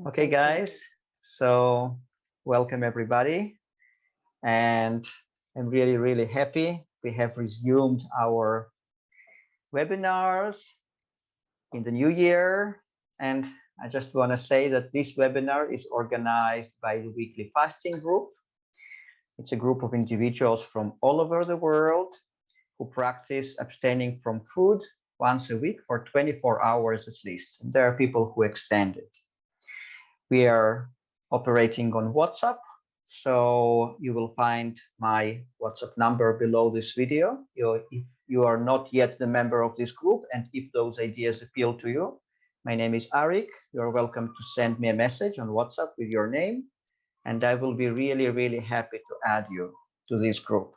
Okay, guys, so welcome everybody. And I'm really, really happy we have resumed our webinars in the new year. And I just want to say that this webinar is organized by the Weekly Fasting Group. It's a group of individuals from all over the world who practice abstaining from food once a week for 24 hours at least. And there are people who extend it. We are operating on WhatsApp, so you will find my WhatsApp number below this video. If you are not yet the member of this group, and if those ideas appeal to you, my name is Arik. You're welcome to send me a message on WhatsApp with your name, and I will be really, really happy to add you to this group.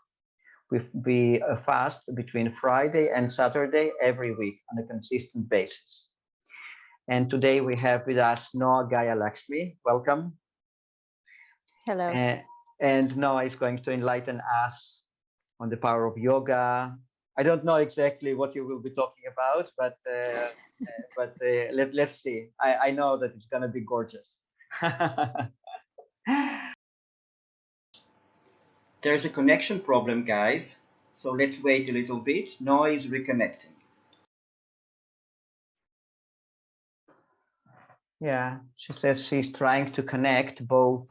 We fast between Friday and Saturday every week on a consistent basis. And today we have with us Noa Gaia Lakshmi. Welcome. Hello. And Noa is going to enlighten us on the power of yoga. I don't know exactly what you will be talking about, but let's see. I know that it's going to be gorgeous. There's a connection problem, guys. So let's wait a little bit. Noa is reconnecting. Yeah, she says she's trying to connect both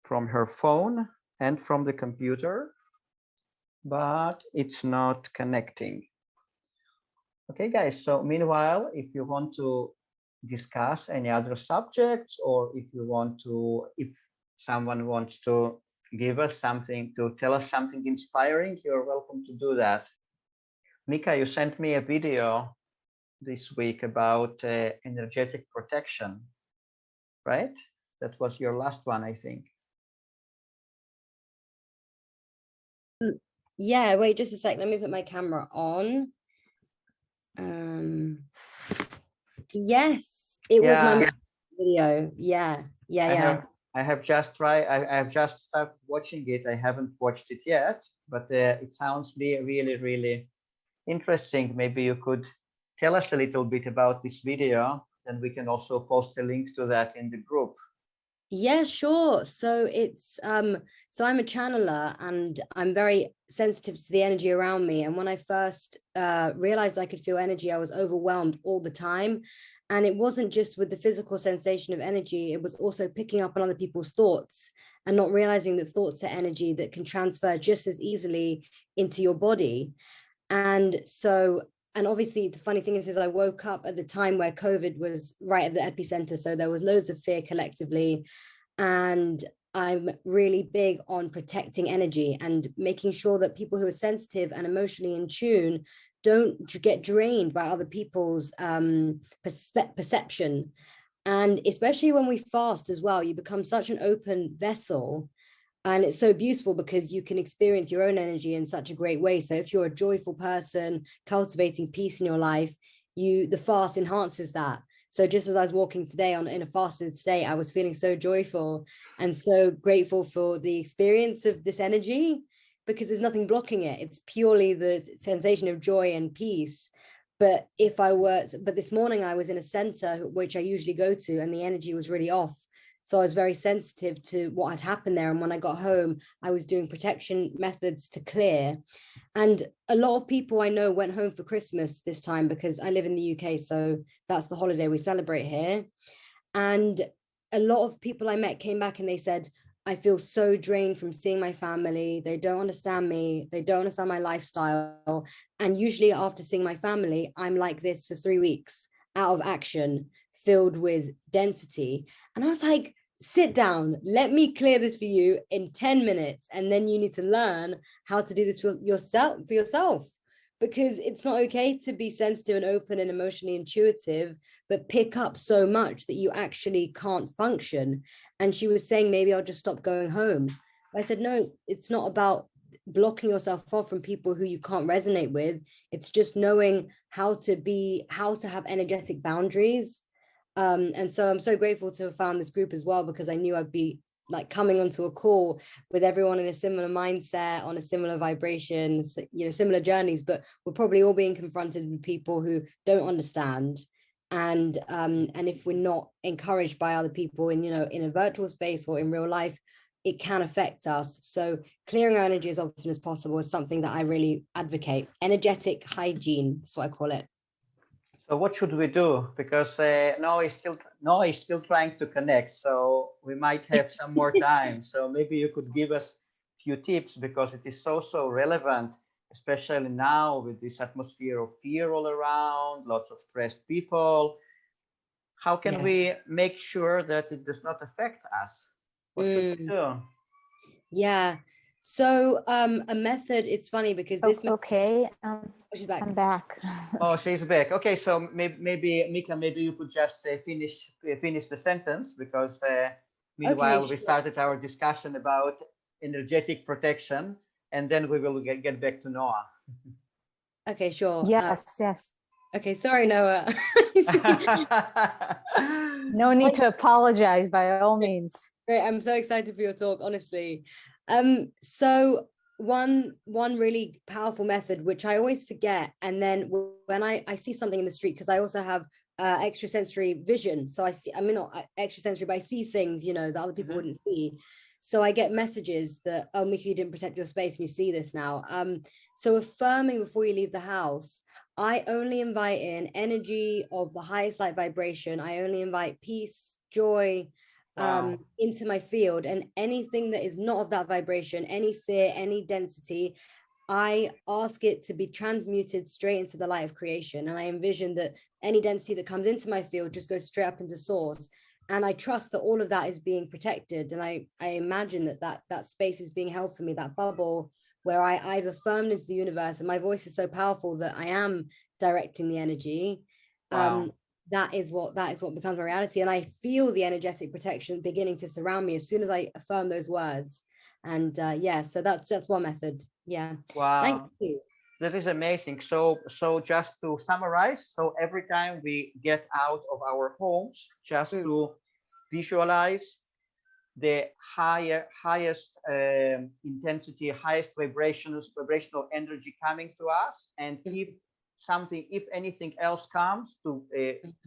from her phone and from the computer, but it's not connecting. Okay, guys, so meanwhile, if you want to discuss any other subjects, or if someone wants to give us something, to tell us something inspiring, you're welcome to do that. Mika, you sent me a video this week about energetic protection, right? That was your last one, I think. Yeah, wait just a sec. Let me put my camera on. Yes, it was my video. Yeah. I have just started watching it. I haven't watched it yet, but it sounds really, really interesting. Maybe you could tell us a little bit about this video, then we can also post a link to that in the group. Yeah, sure. So it's so I'm a channeler and I'm very sensitive to the energy around me. And when I first realized I could feel energy, I was overwhelmed all the time. And it wasn't just with the physical sensation of energy, it was also picking up on other people's thoughts and not realizing that thoughts are energy that can transfer just as easily into your body. And obviously the funny thing is I woke up at the time where COVID was right at the epicenter. So there was loads of fear collectively. And I'm really big on protecting energy and making sure that people who are sensitive and emotionally in tune don't get drained by other people's perception. And especially when we fast as well, you become such an open vessel. And it's so beautiful because you can experience your own energy in such a great way. So if you're a joyful person, cultivating peace in your life, the fast enhances that. So just as I was walking today in a fasted state, I was feeling so joyful and so grateful for the experience of this energy, because there's nothing blocking it. It's purely the sensation of joy and peace. But this morning I was in a center, which I usually go to, and the energy was really off. So I was very sensitive to what had happened there. And when I got home, I was doing protection methods to clear. And a lot of people I know went home for Christmas this time because I live in the UK. So that's the holiday we celebrate here. And a lot of people I met came back and they said, I feel so drained from seeing my family. They don't understand me. They don't understand my lifestyle. And usually after seeing my family, I'm like this for 3 weeks out of action, filled with density. And I was like, sit down, let me clear this for you in 10 minutes. And then you need to learn how to do this for yourself, because it's not okay to be sensitive and open and emotionally intuitive, but pick up so much that you actually can't function. And she was saying, maybe I'll just stop going home. I said, no, it's not about blocking yourself off from people who you can't resonate with. It's just knowing how to have energetic boundaries. And so I'm so grateful to have found this group as well, because I knew I'd be like coming onto a call with everyone in a similar mindset, on a similar vibration, similar journeys, but we're probably all being confronted with people who don't understand. And if we're not encouraged by other people in, in a virtual space or in real life, it can affect us. So clearing our energy as often as possible is something that I really advocate. Energetic hygiene, that's what I call it. So what should we do? Because Noah is still trying to connect, so we might have some more time. So maybe you could give us a few tips, because it is so relevant, especially now with this atmosphere of fear all around, lots of stressed people. How can we make sure that it does not affect us? What should we do? Yeah. So a method, it's funny because this okay, she's back. I'm back. Oh, she's back. Okay, so maybe Mika, maybe you could just finish the sentence, because meanwhile Okay, we started our discussion about energetic protection, and then we will get back to Noah. Okay, sure. Yes. Okay, sorry, Noah. No need to apologize, by all means. Great, I'm so excited for your talk, honestly. So one really powerful method, which I always forget, and then when I see something in the street, because I also have extrasensory vision, so I'm not extrasensory, but I see things, that other people wouldn't see. So I get messages that, oh, Mika, you didn't protect your space, and you see this now. So affirming before you leave the house, I only invite in energy of the highest light vibration. I only invite peace, joy, into my field, and anything that is not of that vibration, any fear, any density, I ask it to be transmuted straight into the light of creation. And I envision that any density that comes into my field just goes straight up into source. And I trust that all of that is being protected. And I imagine that space is being held for me, that bubble where I've affirmed into the universe, and my voice is so powerful that I am directing the energy. That is what becomes my reality. And I feel the energetic protection beginning to surround me as soon as I affirm those words. And so that's just one method. Yeah. Wow. Thank you. That is amazing. So just to summarize, so every time we get out of our homes, just to visualize the highest intensity, highest vibrational energy coming to us, and if anything else comes, to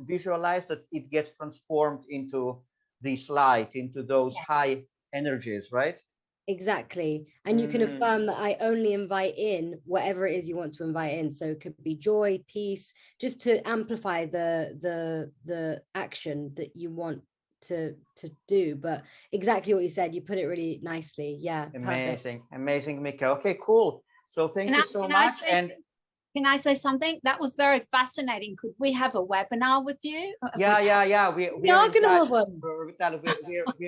visualize that it gets transformed into this light, into those high energies, right? Exactly. And you can affirm that I only invite in whatever it is you want to invite in. So it could be joy, peace, just to amplify the action that you want to do. But exactly what you said, you put it really nicely. Yeah. Amazing, Mika. Okay, cool. So thank you so much. And can I say something? That was very fascinating. Could we have a webinar with you? Yeah. We're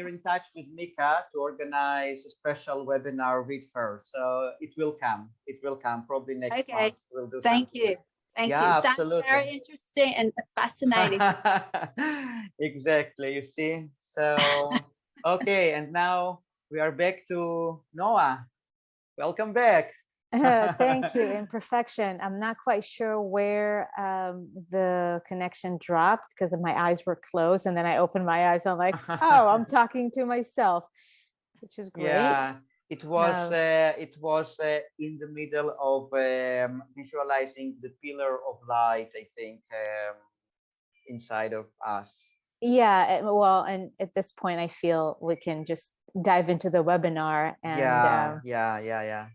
in touch with Mika to organize a special webinar with her. So it will come. Probably next month. We'll do Thank something. you. Thank you. Absolutely. Sounds very interesting and fascinating. Exactly. You see. So okay, and now we are back to Noah. Welcome back. Thank you. Imperfection. I'm not quite sure where the connection dropped because my eyes were closed, and then I opened my eyes. I'm like, oh, I'm talking to myself, which is great. Yeah, it was in the middle of visualizing the pillar of light, I think, inside of us. Yeah, well, and at this point, I feel we can just dive into the webinar and yeah.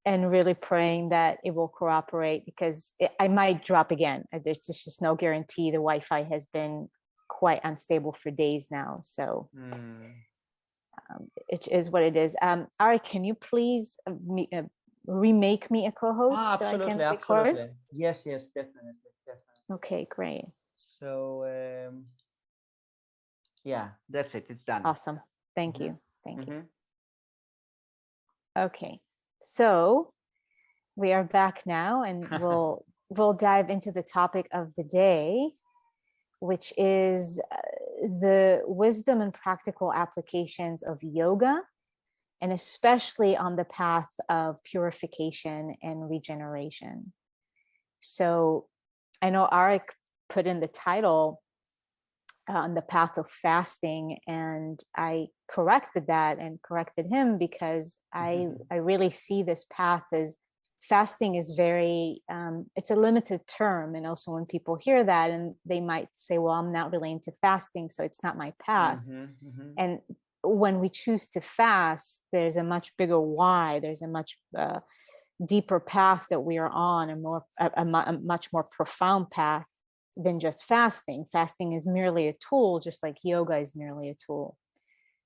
And really praying that it will cooperate, because I might drop again. There's just no guarantee. The Wi-Fi has been quite unstable for days now. So it is what it is. Arik, can you please remake me a co-host so I can record? Absolutely. Yes, definitely. Okay, great. So yeah, that's it. It's done. Awesome. Thank you. Okay. So we are back now, and we'll dive into the topic of the day, which is the wisdom and practical applications of yoga, and especially on the path of purification and regeneration. So I know Arik put in the title on the path of fasting, and I corrected that and corrected him because I really see this path as fasting is very, it's a limited term. And also when people hear that, and they might say, well, I'm not really into fasting, so it's not my path. And when we choose to fast, there's a much bigger why. There's a much deeper path that we are on, a much more profound path than just fasting. Fasting is merely a tool, just like yoga is merely a tool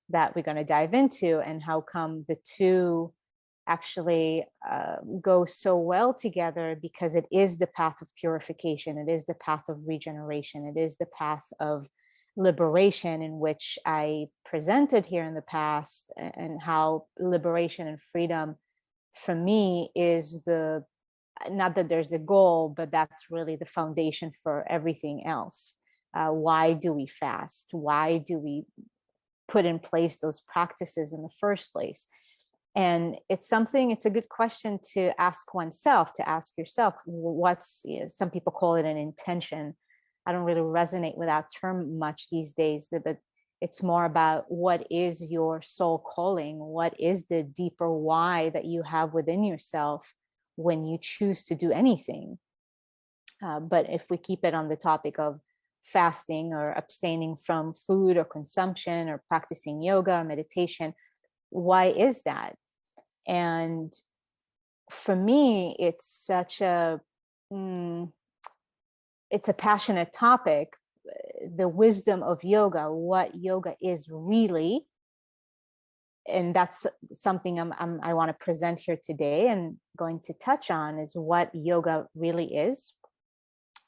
that we're going to dive into, and how come the two actually go so well together, because it is the path of purification. It is the path of regeneration. It is the path of liberation, in which I presented here in the past, and how liberation and freedom for me is not that there's a goal, but that's really the foundation for everything else. Why do we fast? Why do we put in place those practices in the first place? And it's a good question to ask oneself, to ask yourself, some people call it an intention. I don't really resonate with that term much these days, but it's more about what is your soul calling? What is the deeper why that you have within yourself when you choose to do anything? But if we keep it on the topic of fasting or abstaining from food or consumption or practicing yoga or meditation, why is that? And for me, it's such it's a passionate topic, the wisdom of yoga, what yoga is really. And that's something I want to present here today and going to touch on, is what yoga really is,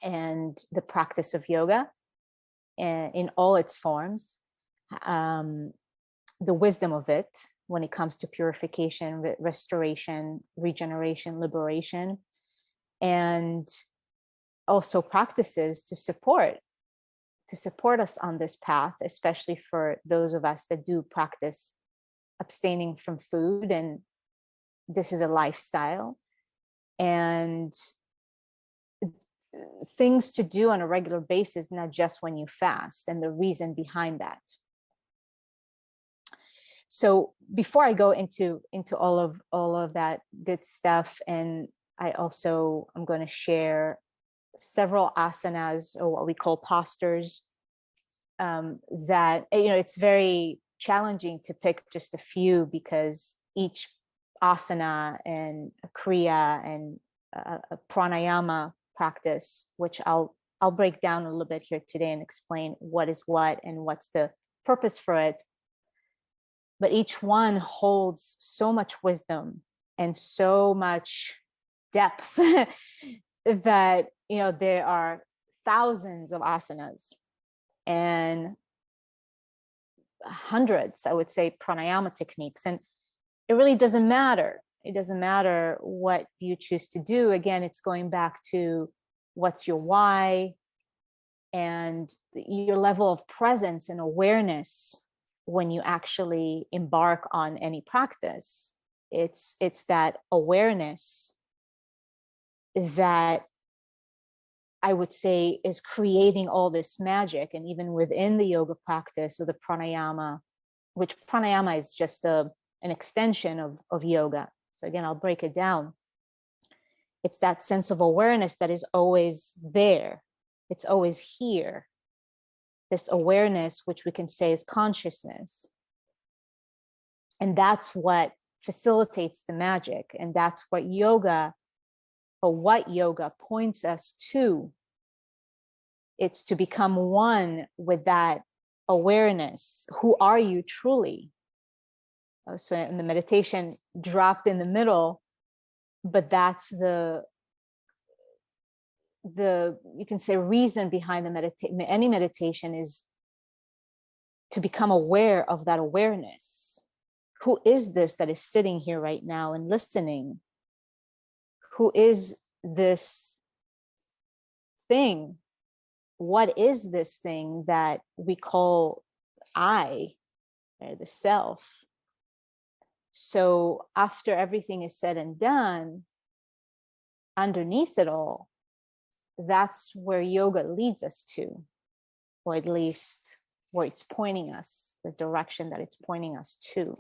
and the practice of yoga in all its forms, the wisdom of it when it comes to purification, restoration, regeneration, liberation, and also practices to support us on this path, especially for those of us that do practice abstaining from food, and this is a lifestyle, and things to do on a regular basis, not just when you fast, and the reason behind that. So before I go into all of that good stuff, and I'm going to share several asanas, or what we call postures, that, it's very challenging to pick just a few, because each asana and a kriya and a pranayama practice, which I'll break down a little bit here today and explain what is what and what's the purpose for it. But each one holds so much wisdom and so much depth that, there are thousands of asanas and hundreds, I would say, pranayama techniques. And it really doesn't matter. It doesn't matter what you choose to do. Again, it's going back to what's your why and your level of presence and awareness when you actually embark on any practice. It's that awareness that I would say is creating all this magic. And even within the yoga practice or the pranayama, which pranayama is just an extension of yoga. So again, I'll break it down. It's that sense of awareness that is always there. It's always here. This awareness, which we can say is consciousness. And that's what facilitates the magic. And that's what yoga points us to. It's to become one with that awareness. Who are you truly? So in the meditation dropped in the middle, but that's the you can say reason behind any meditation is to become aware of that awareness. Who is this that is sitting here right now and listening? Who is this thing? What is this thing that we call I, or the self? So after everything is said and done, underneath it all, that's where yoga leads us to, or at least where it's pointing us, the direction that it's pointing us to.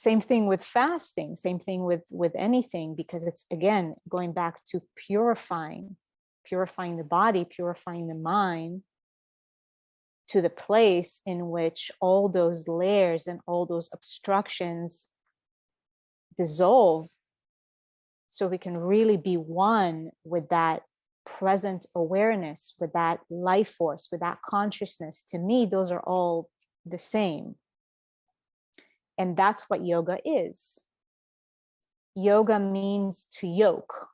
Same thing with fasting, same thing with anything, because it's, again, going back to purifying the body, purifying the mind to the place in which all those layers and all those obstructions dissolve, so we can really be one with that present awareness, with that life force, with that consciousness. To me, those are all the same. And that's what yoga is. Yoga means to yoke,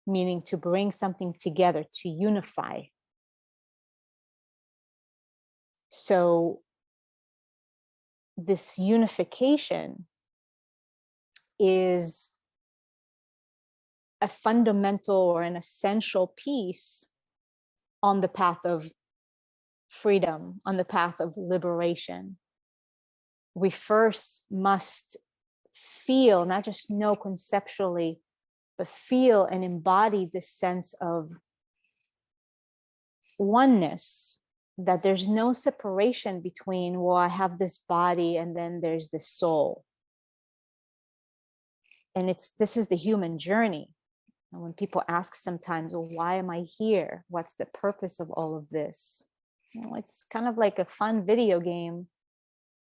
meaning to bring something together, to unify. So this unification is a fundamental or an essential piece on the path of freedom, on the path of liberation. We first must feel, not just know conceptually, but feel and embody this sense of oneness, that there's no separation between, well, I have this body and then there's the soul. And this is the human journey. And when people ask sometimes, well, why am I here? What's the purpose of all of this? It's kind of like a fun video game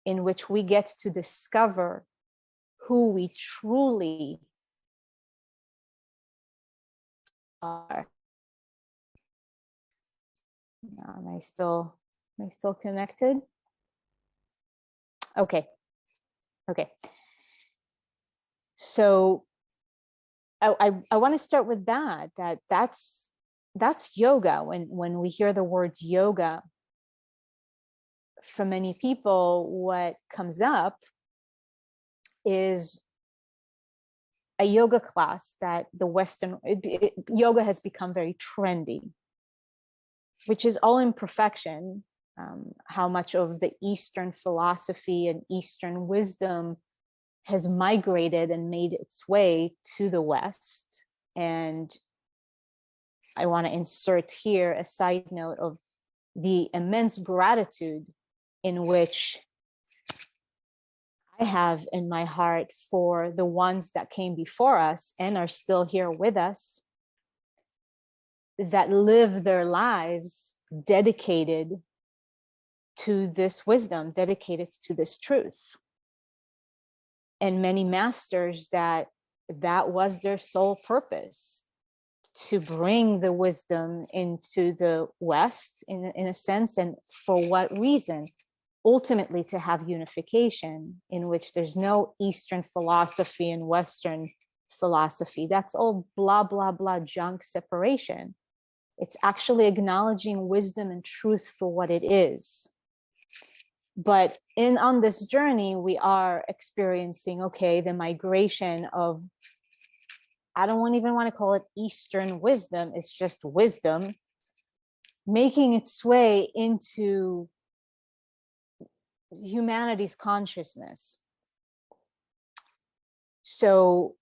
in which we get to discover who we truly are. Am I still connected? Okay. So I want to start with that's yoga. When we hear the word yoga, for many people, what comes up is a yoga class that the Western yoga has become very trendy, which is all imperfection. How much of the Eastern philosophy and Eastern wisdom has migrated and made its way to the West. And I want to insert here a side note of the immense gratitude in which I have in my heart for the ones that came before us and are still here with us, that live their lives dedicated to this wisdom, dedicated to this truth. And many masters that was their sole purpose, to bring the wisdom into the West in a sense. And for what reason? Ultimately to have unification, in which there's no Eastern philosophy and Western philosophy. That's all blah, blah, blah junk separation. It's actually acknowledging wisdom and truth for what it is. But on this journey, we are experiencing, the migration of, I don't even want to call it Eastern wisdom, it's just wisdom, making its way into humanity's consciousness. So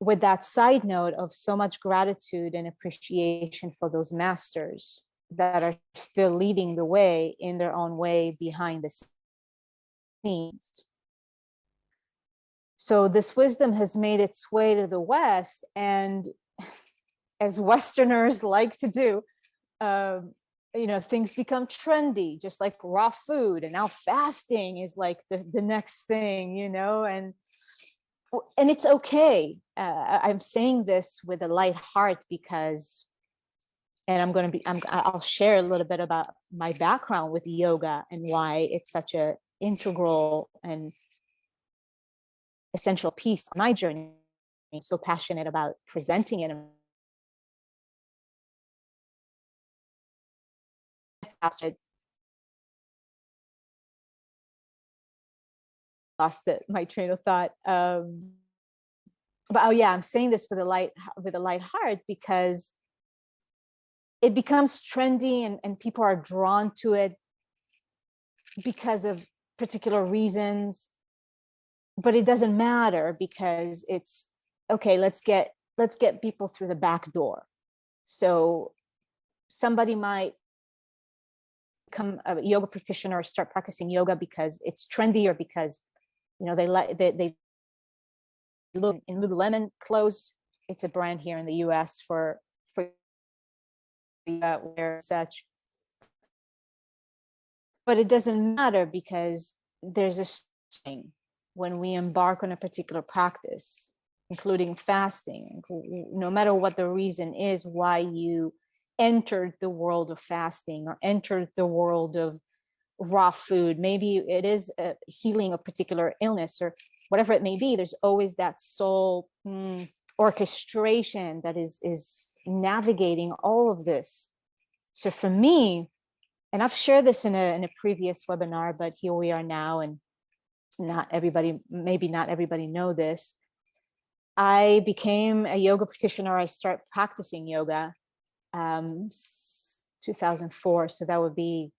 with that side note of so much gratitude and appreciation for those masters that are still leading the way in their own way behind the scenes. So this wisdom has made its way to the West, and as Westerners like to do, things become trendy, just like raw food, and now fasting is like the next thing, and it's okay. I'm saying this with a light heart because, and I'll share a little bit about my background with yoga and why it's such a integral and essential piece of my journey. I'm so passionate about presenting it. Lost my train of thought. But I'm saying this with a light heart because it becomes trendy and people are drawn to it because of particular reasons. But it doesn't matter because it's okay. Let's get people through the back door. So somebody might become a yoga practitioner or start practicing yoga because it's trendy or because you know, they look in Lululemon clothes. It's a brand here in the US for wear such. But it doesn't matter, because there's a thing when we embark on a particular practice, including fasting, no matter what the reason is why you entered the world of fasting or entered the world of raw food. Maybe it is healing a particular illness or whatever it may be. There's always that soul orchestration that is navigating all of this. So for me, and I've shared this in a previous webinar, but here we are now, and maybe not everybody know this. I became a yoga practitioner. I started practicing yoga 2004. So that would be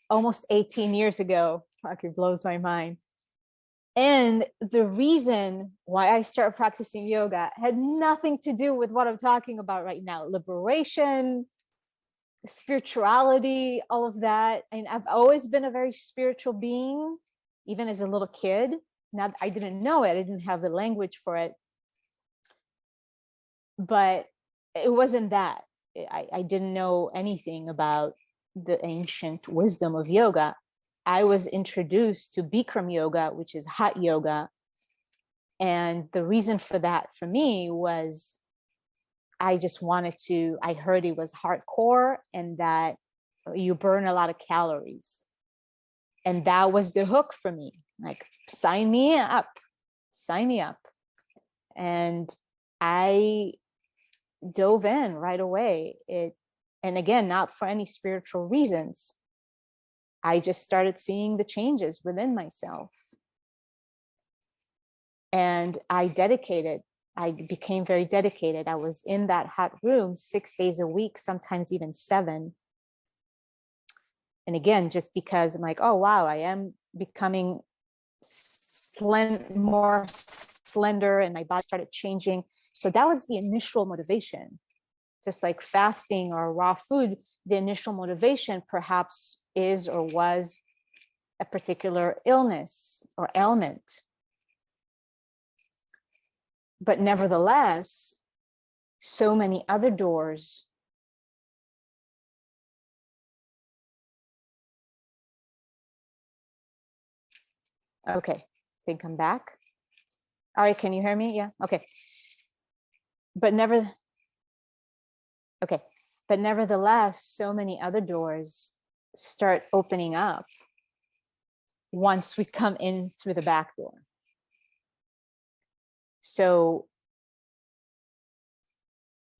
almost 18 years ago. Fuck, it blows my mind. And the reason why I started practicing yoga had nothing to do with what I'm talking about right now. Liberation, spirituality, all of that. And I've always been a very spiritual being, even as a little kid. Now, I didn't know it. I didn't have the language for it. But it wasn't that. I didn't know anything about the ancient wisdom of yoga. I was introduced to Bikram yoga, which is hot yoga. And the reason for that for me was I heard it was hardcore and that you burn a lot of calories. And that was the hook for me. Like, sign me up. And I dove in right away. And again, not for any spiritual reasons. I just started seeing the changes within myself. And I became very dedicated. I was in that hot room 6 days a week, sometimes even 7. And again, just because I'm like, oh, wow, I am becoming more slender and my body started changing. So that was the initial motivation. Just like fasting or raw food, the initial motivation perhaps is or was a particular illness or ailment. But nevertheless, so many other doors okay, I think I'm back. Arik, can you hear me? Yeah, okay. But nevertheless, so many other doors start opening up once we come in through the back door. So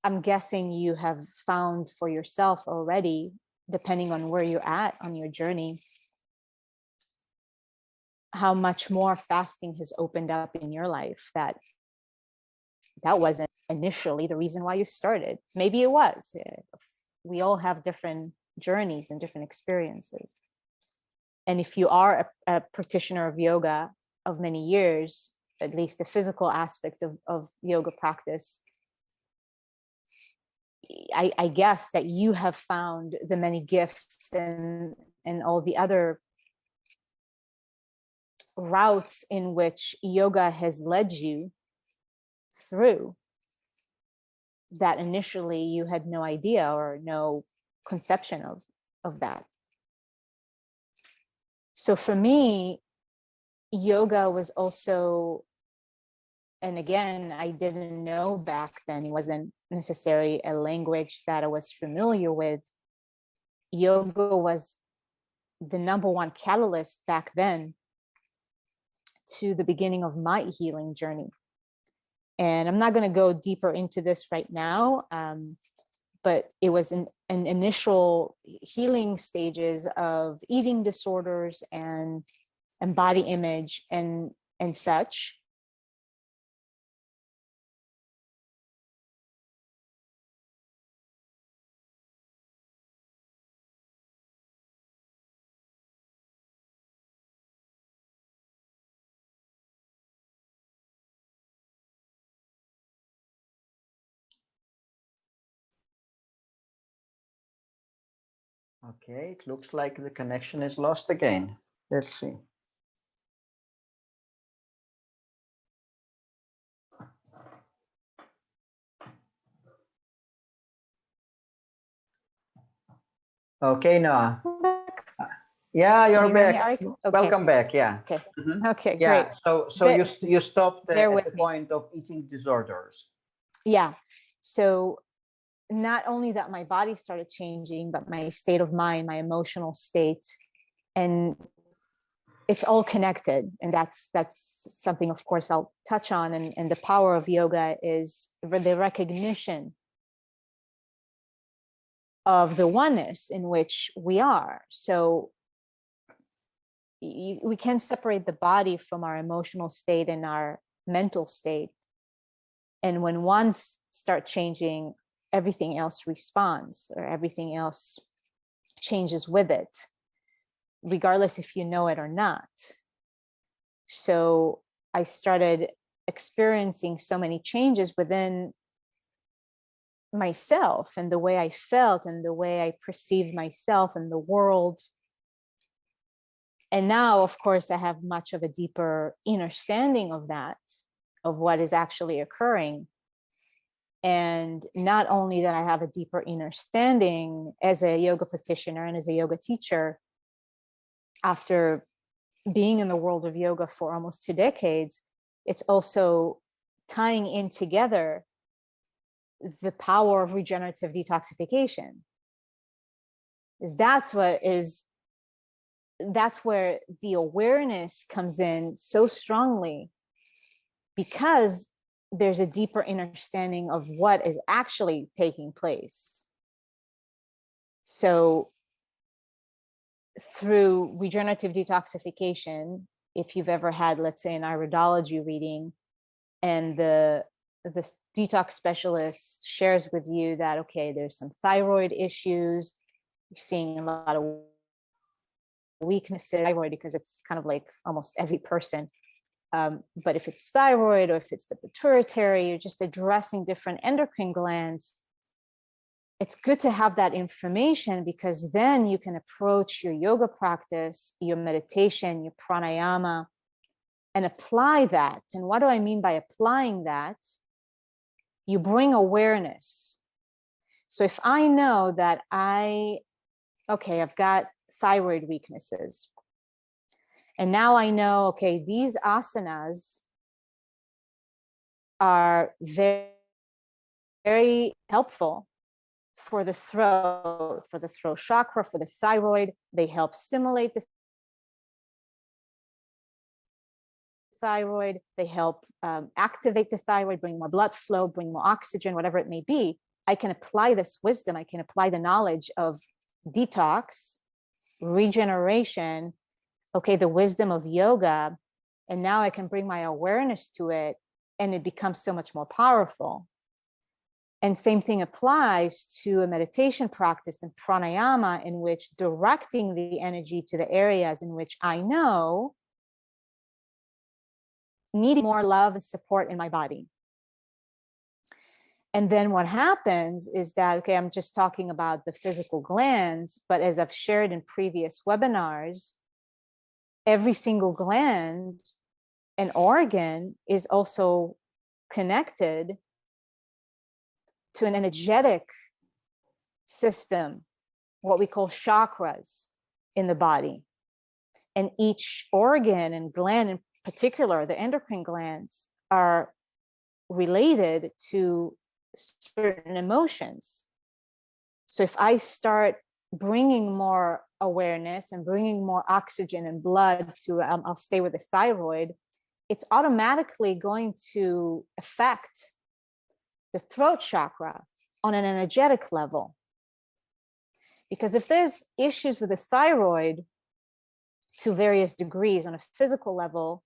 I'm guessing you have found for yourself already, depending on where you're at on your journey, how much more fasting has opened up in your life that wasn't initially the reason why you started. Maybe it was. We all have different journeys and different experiences. And if you are a practitioner of yoga of many years, at least the physical aspect of yoga practice, I guess that you have found the many gifts and all the other routes in which yoga has led you through that initially you had no idea or no conception of that. So for me, yoga was also, and again, I didn't know back then, it wasn't necessarily a language that I was familiar with. Yoga was the number one catalyst back then to the beginning of my healing journey. And I'm not going to go deeper into this right now, but it was an initial healing stages of eating disorders and body image and such. Okay, it looks like the connection is lost again. Let's see. Okay, Noah. I'm back. Yeah, Can you're you hear me, back. Arik? Okay. Welcome back. Yeah. Okay. Mhm. Okay, Yeah. great. So you stopped bear at with the me. point of eating disorders. Yeah. So not only that my body started changing, but my state of mind, my emotional state, and it's all connected. And that's something, of course, I'll touch on. And the power of yoga is the recognition of the oneness in which we are. So we can separate the body from our emotional state and our mental state. And when one starts changing, everything else responds, or everything else changes with it, regardless if you know it or not. So I started experiencing so many changes within myself, and the way I felt, and the way I perceived myself and the world. And now, of course, I have much of a deeper understanding of that, of what is actually occurring. And not only that, I have a deeper understanding as a yoga practitioner and as a yoga teacher, after being in the world of yoga for almost 2 decades, it's also tying in together the power of regenerative detoxification. That's where the awareness comes in so strongly, because there's a deeper understanding of what is actually taking place. So through regenerative detoxification, if you've ever had, let's say, an iridology reading, and the detox specialist shares with you that, okay, there's some thyroid issues, you're seeing a lot of weaknesses, thyroid, because it's kind of like almost every person. But if it's thyroid, or if it's the pituitary, you're just addressing different endocrine glands, it's good to have that information, because then you can approach your yoga practice, your meditation, your pranayama, and apply that. And what do I mean by applying that? You bring awareness. So if I know that I've got thyroid weaknesses, and now I know, okay, these asanas are very, very helpful for the throat chakra, for the thyroid. They help stimulate the thyroid. They help activate the thyroid, bring more blood flow, bring more oxygen, whatever it may be. I can apply this wisdom. I can apply the knowledge of detox, regeneration, okay, the wisdom of yoga, and now I can bring my awareness to it, and it becomes so much more powerful. And same thing applies to a meditation practice and pranayama, in which directing the energy to the areas in which I know need more love and support in my body. And then what happens is that, okay, I'm just talking about the physical glands, but as I've shared in previous webinars, every single gland and organ is also connected to an energetic system, what we call chakras in the body. And each organ and gland, in particular, the endocrine glands, are related to certain emotions. So if I start bringing more awareness and bringing more oxygen and blood to, I'll stay with the thyroid, it's automatically going to affect the throat chakra on an energetic level. Because if there's issues with the thyroid to various degrees on a physical level,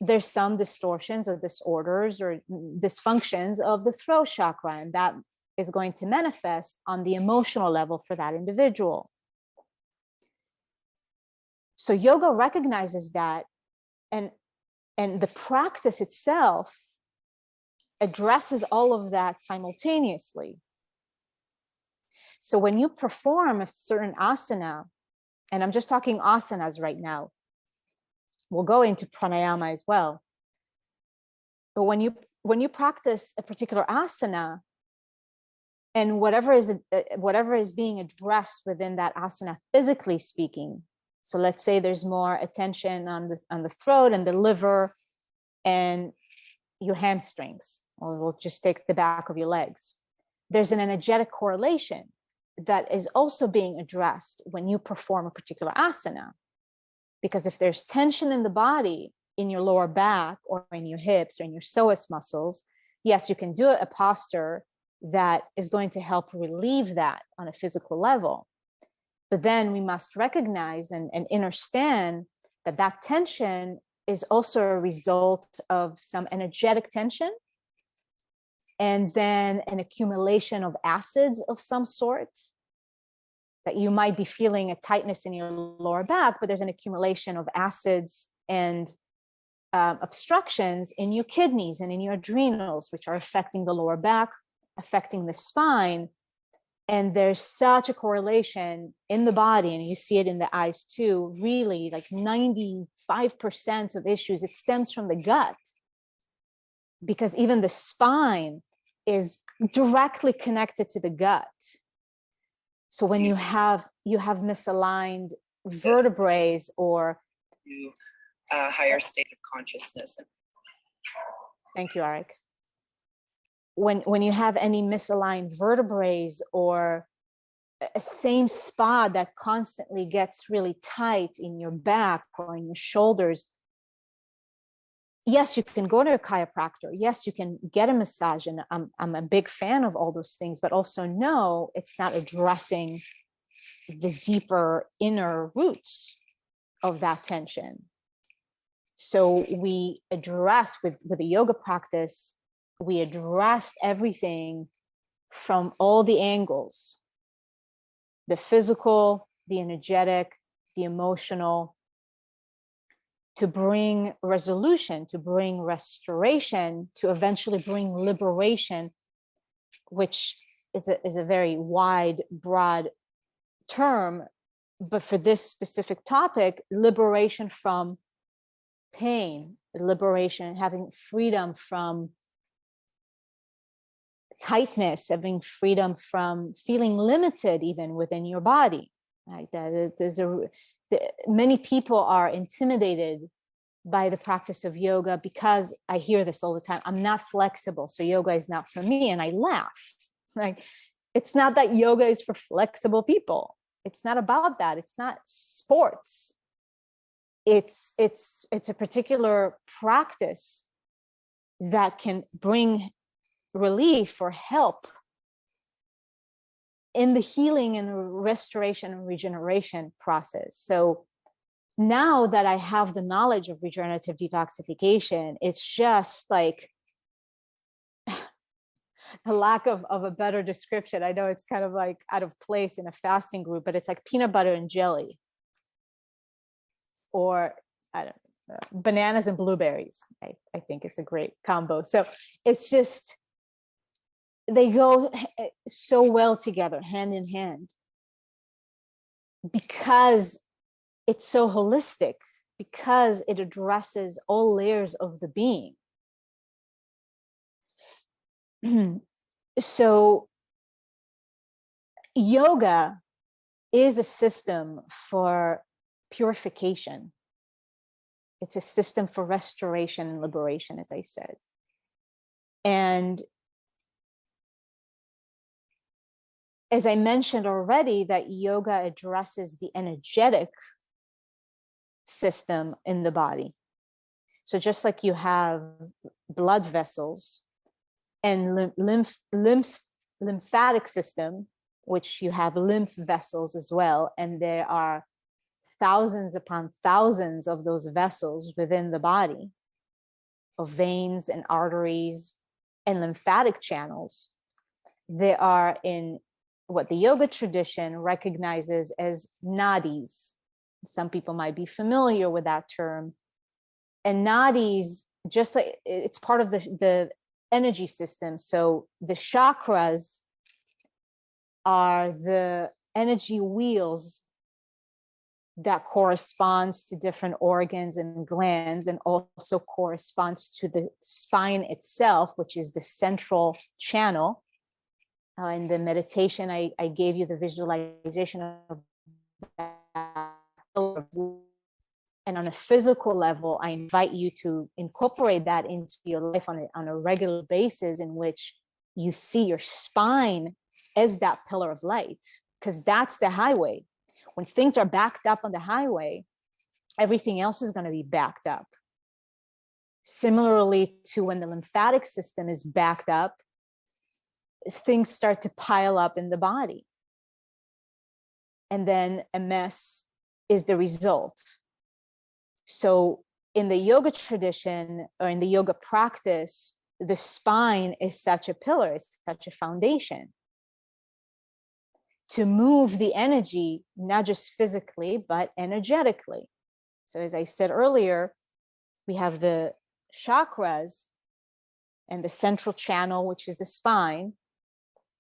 there's some distortions or disorders or dysfunctions of the throat chakra, and that is going to manifest on the emotional level for that individual. So yoga recognizes that, and the practice itself addresses all of that simultaneously. So when you perform a certain asana, and I'm just talking asanas right now, we'll go into pranayama as well. But when you practice a particular asana, And whatever is being addressed within that asana, physically speaking. So let's say there's more attention on the throat and the liver and your hamstrings, or we'll just take the back of your legs. There's an energetic correlation that is also being addressed when you perform a particular asana. Because if there's tension in the body, in your lower back or in your hips or in your psoas muscles, yes, you can do a posture that is going to help relieve that on a physical level. But then we must recognize and understand that that tension is also a result of some energetic tension, and then an accumulation of acids of some sort. That you might be feeling a tightness in your lower back, but there's an accumulation of acids and obstructions in your kidneys and in your adrenals, which are affecting the lower back, affecting the spine. And there's such a correlation in the body, and you see it in the eyes too, really like 95% of issues, it stems from the gut. Because even the spine is directly connected to the gut. So when you have misaligned vertebrae or a higher state of consciousness. Thank you, Arik. When you have any misaligned vertebrae or a same spot that constantly gets really tight in your back or in your shoulders, yes, you can go to a chiropractor. Yes, you can get a massage. And I'm a big fan of all those things, but also no, it's not addressing the deeper inner roots of that tension. So we address with the yoga practice, we addressed everything from all the angles, the physical, the energetic, the emotional, to bring resolution, to bring restoration, to eventually bring liberation, which is a very wide, broad term. But for this specific topic, liberation from pain, liberation, having freedom from tightness, having freedom from feeling limited even within your body. Right? Many people are intimidated by the practice of yoga because I hear this all the time. I'm not flexible, so yoga is not for me. And I laugh. Like, it's not that yoga is for flexible people. It's not about that. It's not sports. It's a particular practice that can bring relief or help in the healing and restoration and regeneration process. So now that I have the knowledge of regenerative detoxification, it's just like a lack of a better description. I know it's kind of like out of place in a fasting group, but it's like peanut butter and jelly, or I don't know, bananas and blueberries. I think it's a great combo. So it's just, they go so well together, hand in hand, because it's so holistic, because it addresses all layers of the being. So yoga is a system for purification. It's a system for restoration and liberation, as I said. And as I mentioned already, that yoga addresses the energetic system in the body. So just like you have blood vessels and lymphatic system, which you have lymph vessels as well, and there are thousands upon thousands of those vessels within the body, of veins and arteries and lymphatic channels. There are in what the yoga tradition recognizes as nadis. Some people might be familiar with that term. And nadis, just like it's part of the energy system. So the chakras are the energy wheels that corresponds to different organs and glands, and also corresponds to the spine itself, which is the central channel. In the meditation, I gave you the visualization of that. And on a physical level, I invite you to incorporate that into your life on a regular basis, in which you see your spine as that pillar of light, because that's the highway. When things are backed up on the highway, everything else is going to be backed up. Similarly to when the lymphatic system is backed up, things start to pile up in the body. And then a mess is the result. So in the yoga tradition, or in the yoga practice, the spine is such a pillar, it's such a foundation to move the energy, not just physically, but energetically. So as I said earlier, we have the chakras and the central channel, which is the spine.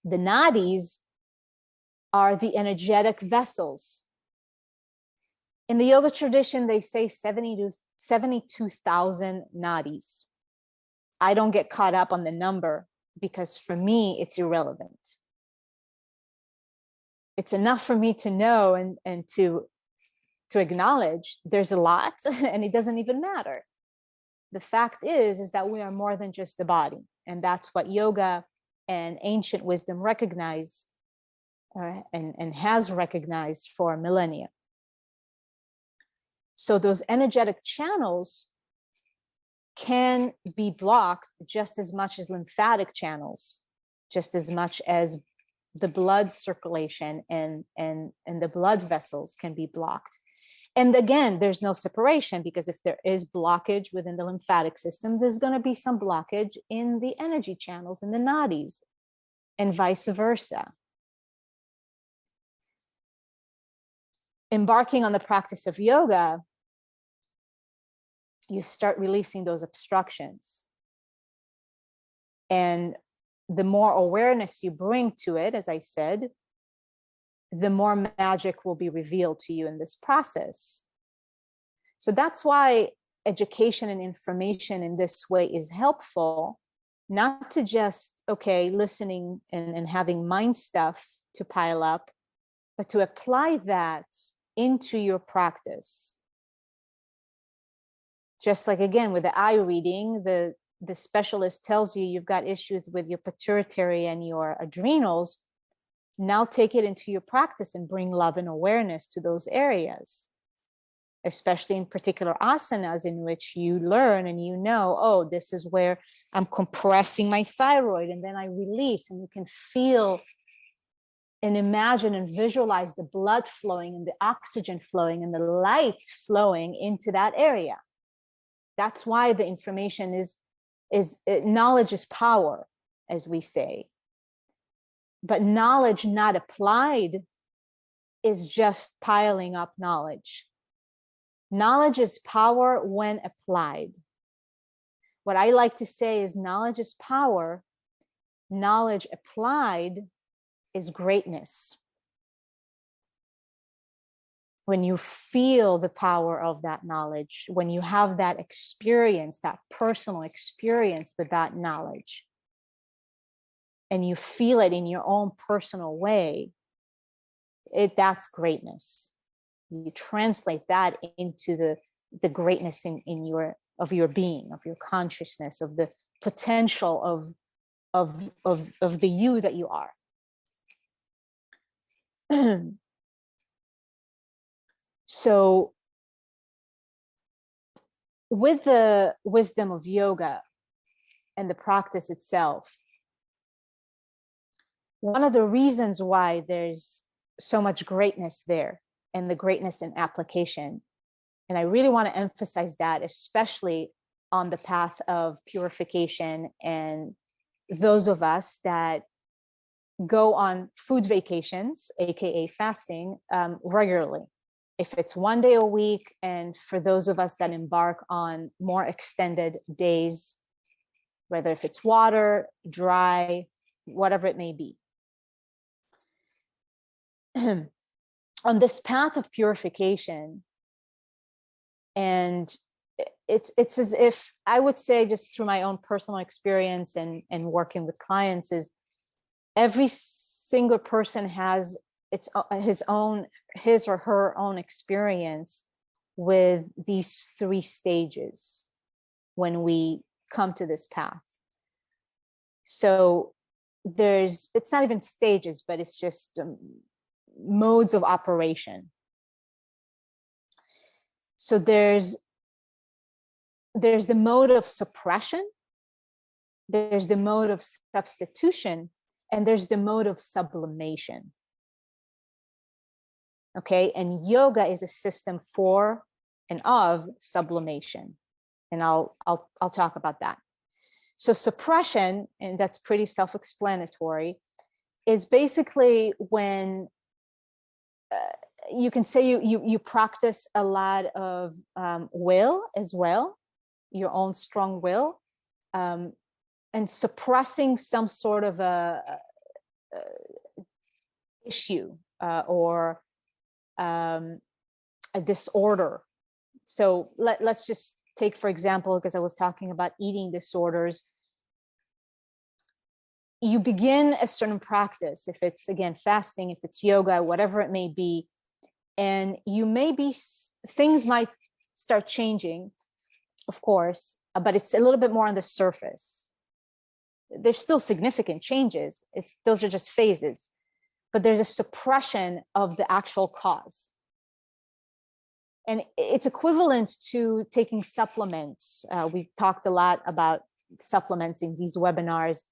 The nadis are the energetic vessels. In the yoga tradition, they say 72,000 nadis. I don't get caught up on the number, because for me, it's irrelevant. It's enough for me to know and to acknowledge there's a lot, and it doesn't even matter. The fact is that we are more than just the body. And that's what yoga and ancient wisdom recognize, and has recognized for millennia. So those energetic channels can be blocked just as much as lymphatic channels, just as much as the blood circulation and the blood vessels can be blocked. And again, there's no separation, because if there is blockage within the lymphatic system, there's going to be some blockage in the energy channels, in the nadis, and vice versa. Embarking on the practice of yoga, you start releasing those obstructions. And the more awareness you bring to it, as I said, the more magic will be revealed to you in this process. So that's why education and information in this way is helpful, not to just, listening and having mind stuff to pile up, but to apply that into your practice. Just like, again, with the eye reading, the specialist tells you you've got issues with your pituitary and your adrenals. Now take it into your practice and bring love and awareness to those areas, especially in particular asanas in which you learn and you know, oh, this is where I'm compressing my thyroid, and then I release, and you can feel and imagine and visualize the blood flowing and the oxygen flowing and the light flowing into that area. That's why the information is knowledge is power, as we say. But knowledge not applied is just piling up knowledge. Knowledge is power when applied. What I like to say is knowledge is power. Knowledge applied is greatness. When you feel the power of that knowledge, when you have that experience, that personal experience with that knowledge, and you feel it in your own personal way, that's greatness. You translate that into the greatness in your being, of your consciousness, of the potential of the you that you are. So with the wisdom of yoga and the practice itself, one of the reasons why there's so much greatness there, and the greatness in application, and I really want to emphasize that, especially on the path of purification and those of us that go on food vacations, aka fasting, regularly. If it's one day a week, and for those of us that embark on more extended days, whether if it's water, dry, whatever it may be. On this path of purification, and it's as if, I would say, just through my own personal experience and working with clients, is every single person has his or her own experience with these 3 stages when we come to this path. So it's not even stages, but it's just modes of operation. So there's the mode of suppression, there's the mode of substitution, and there's the mode of sublimation. Okay, and yoga is a system for and of sublimation, and I'll talk about that. So suppression, and that's pretty self-explanatory, is basically when you can say you practice a lot of will as well, your own strong will, and suppressing some sort of a issue or a disorder. So let's just take, for example, because I was talking about eating disorders, you begin a certain practice, if it's, again, fasting, if it's yoga, whatever it may be, and things might start changing, of course, but it's a little bit more on the surface. There's still significant changes. Those are just phases, but there's a suppression of the actual cause. And it's equivalent to taking supplements. We talked a lot about supplements in these webinars,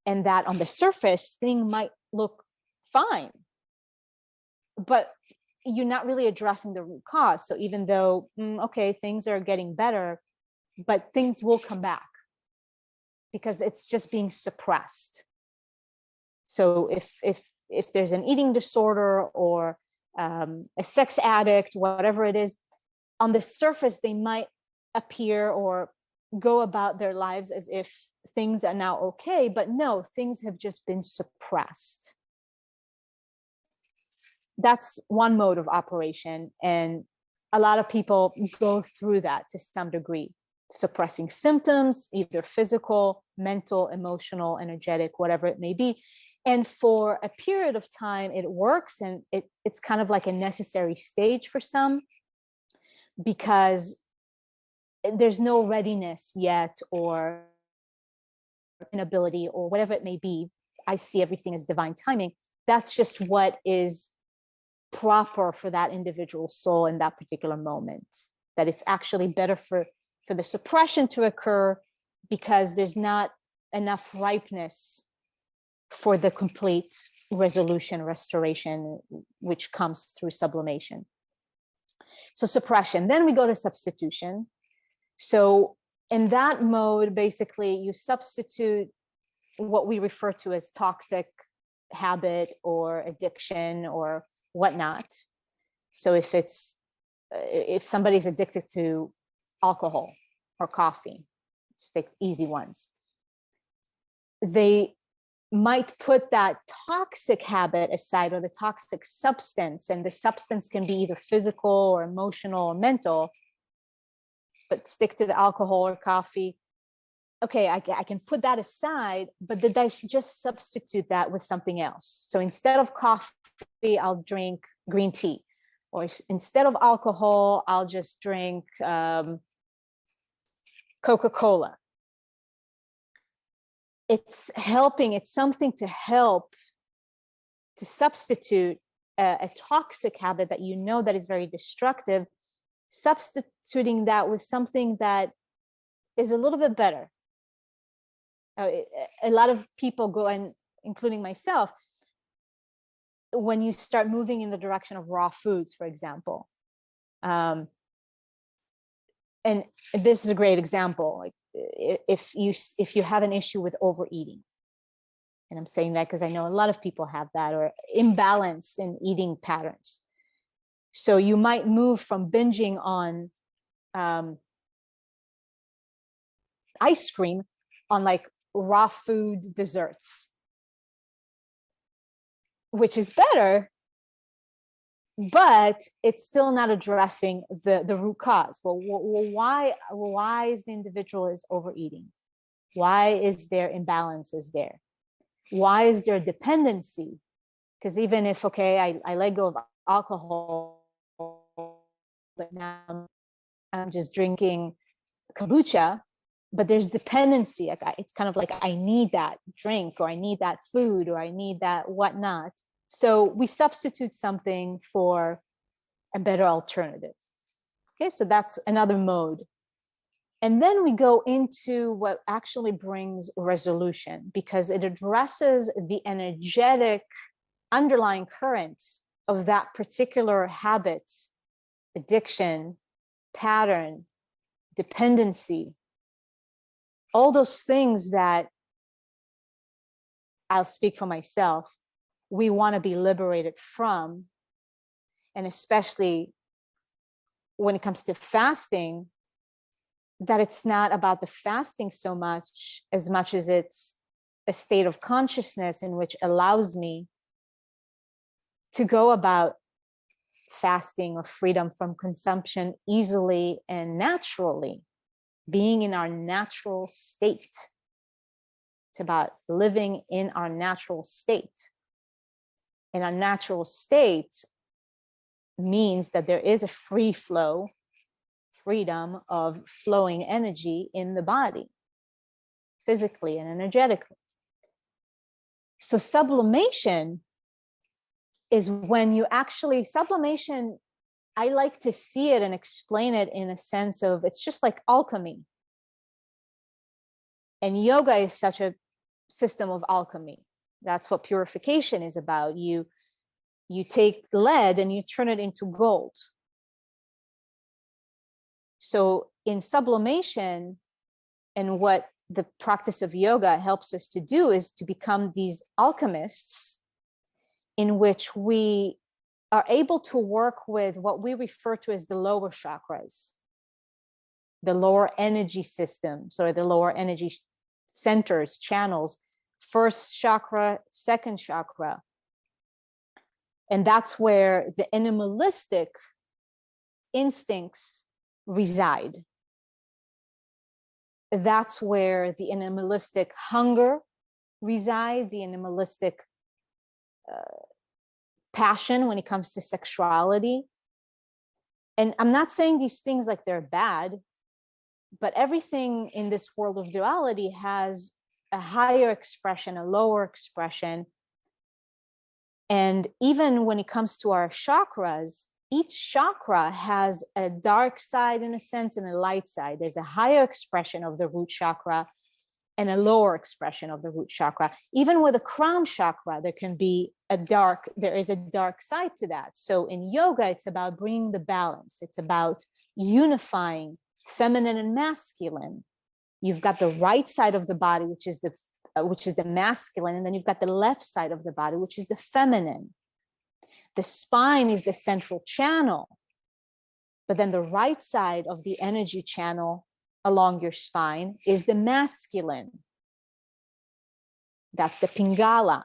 and that on the surface, things might look fine, but you're not really addressing the root cause. So even though, okay, things are getting better, but things will come back because it's just being suppressed. So if there's an eating disorder or a sex addict, whatever it is, on the surface, they might appear or go about their lives as if things are now okay, but no, things have just been suppressed. That's one mode of operation. And a lot of people go through that to some degree, suppressing symptoms, either physical, mental, emotional, energetic, whatever it may be. And for a period of time, it works, and it's kind of like a necessary stage for some, because there's no readiness yet, or inability, or whatever it may be. I see everything as divine timing. That's just what is proper for that individual soul in that particular moment, that it's actually better for the suppression to occur because there's not enough ripeness for the complete resolution, restoration, which comes through sublimation. So suppression. Then we go to substitution. So in that mode, basically, you substitute what we refer to as toxic habit or addiction or whatnot. So if somebody's addicted to alcohol or coffee, just take easy ones, they might put that toxic habit aside, or the toxic substance, and the substance can be either physical or emotional or mental, but stick to the alcohol or coffee. Okay, I can put that aside, but did I just substitute that with something else? So instead of coffee, I'll drink green tea, or instead of alcohol, I'll just drink Coca-Cola. It's something to help to substitute a toxic habit that you know that is very destructive, substituting that with something that is a little bit better. A lot of people go, and including myself, when you start moving in the direction of raw foods, for example, and this is a great example, like if you have an issue with overeating, and I'm saying that because I know a lot of people have that, or imbalance in eating patterns. So you might move from binging on ice cream on like raw food desserts, which is better, but it's still not addressing the root cause. Well, why is the individual is overeating? Why is there imbalances there? Why is there dependency? Because even if, okay, I let go of alcohol, but now I'm just drinking kombucha, but there's dependency. It's kind of like I need that drink, or I need that food, or I need that whatnot. So we substitute something for a better alternative. Okay, so that's another mode. And then we go into what actually brings resolution, because it addresses the energetic underlying current of that particular habit, addiction, pattern, dependency, all those things that, I'll speak for myself, we want to be liberated from. And especially when it comes to fasting, that it's not about the fasting so much as it's a state of consciousness in which allows me to go about fasting or freedom from consumption easily and naturally, being in our natural state. It's about living in our natural state. And our natural state means that there is a free flow, freedom of flowing energy in the body, physically and energetically. So sublimation is when you actually, sublimation, I like to see it and explain it in a sense of, it's just like alchemy. And yoga is such a system of alchemy. That's what purification is about. You take lead and you turn it into gold. So in sublimation, and what the practice of yoga helps us to do, is to become these alchemists in which we are able to work with what we refer to as the lower chakras, the lower energy system, so the lower energy centers, channels, first chakra, second chakra. And that's where the animalistic instincts reside. That's where the animalistic hunger reside, the animalistic passion when it comes to sexuality. And I'm not saying these things like they're bad, but everything in this world of duality has a higher expression, a lower expression. And even when it comes to our chakras, each chakra has a dark side in a sense and a light side. There's a higher expression of the root chakra and a lower expression of the root chakra. Even with the crown chakra, there is a dark side to that. So in yoga, it's about bringing the balance. It's about unifying feminine and masculine. You've got the right side of the body, which is the masculine, and then you've got the left side of the body, which is the feminine. The spine is the central channel, but then the right side of the energy channel along your spine is the masculine. That's the Pingala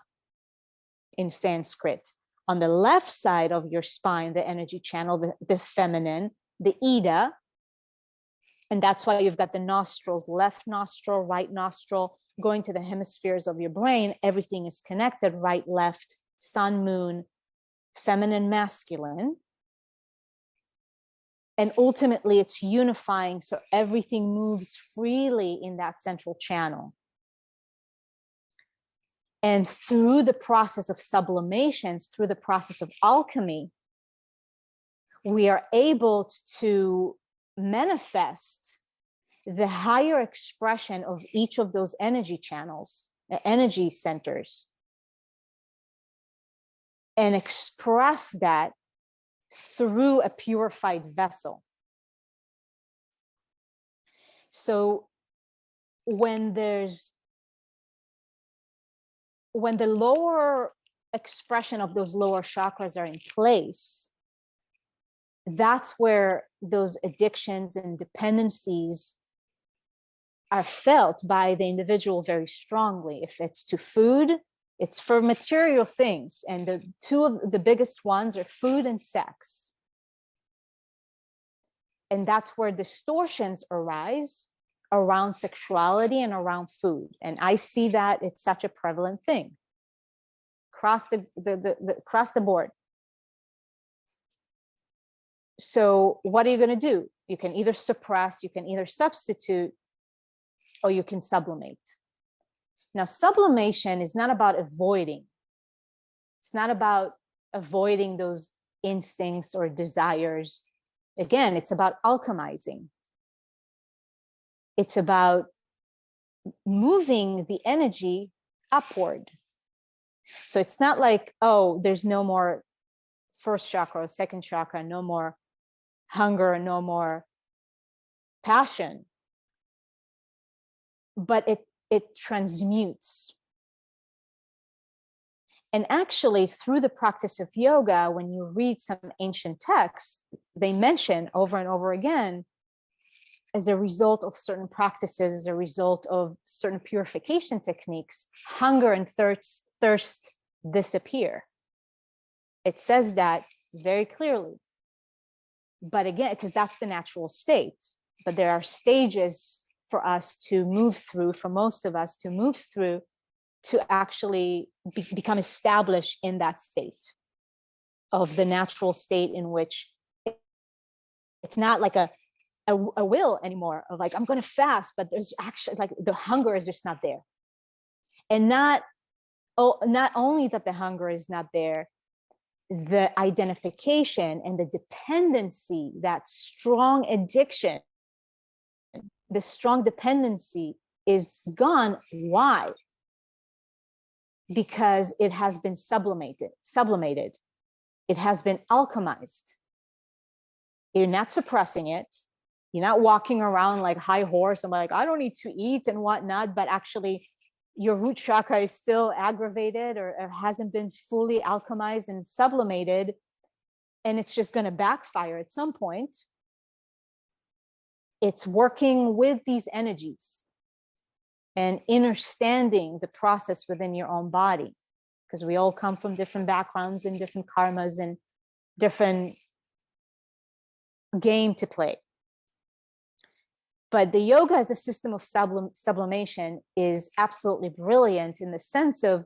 in Sanskrit. On the left side of your spine, the energy channel, the feminine, the Ida. And that's why you've got the nostrils, left nostril, right nostril, going to the hemispheres of your brain. Everything is connected, right, left, sun, moon, feminine, masculine. And ultimately it's unifying, so everything moves freely in that central channel. And through the process of sublimations, through the process of alchemy, we are able to manifest the higher expression of each of those energy channels, energy centers, and express that through a purified vessel. So when the lower expression of those lower chakras are in place, that's where those addictions and dependencies are felt by the individual very strongly. If it's to food, it's for material things. And the two of the biggest ones are food and sex. And that's where distortions arise around sexuality and around food. And I see that it's such a prevalent thing across across the board. So what are you going to do? You can either suppress, you can either substitute, or you can sublimate. Now, sublimation is not about avoiding. It's not about avoiding those instincts or desires. Again, it's about alchemizing. It's about moving the energy upward. So it's not like, oh, there's no more first chakra or second chakra, no more hunger, no more passion. But it transmutes. And actually, through the practice of yoga, when you read some ancient texts, they mention over and over again, as a result of certain practices, as a result of certain purification techniques, hunger and thirst disappear. It says that very clearly. But again, because that's the natural state. But there are stages for us to move through, for most of us to move through, to actually become established in that state of the natural state, in which it's not like a will anymore of like, I'm going to fast, but there's actually like the hunger is just not there. And not only that the hunger is not there, the identification and the dependency, that strong addiction, the strong dependency is gone. Why? Because it has been sublimated. It has been alchemized. You're not suppressing it. You're not walking around like high horse and like, I don't need to eat and whatnot, but actually your root chakra is still aggravated or hasn't been fully alchemized and sublimated, and it's just going to backfire at some point. It's working with these energies and understanding the process within your own body, because we all come from different backgrounds and different karmas and different game to play. But the yoga as a system of sublimation is absolutely brilliant in the sense of,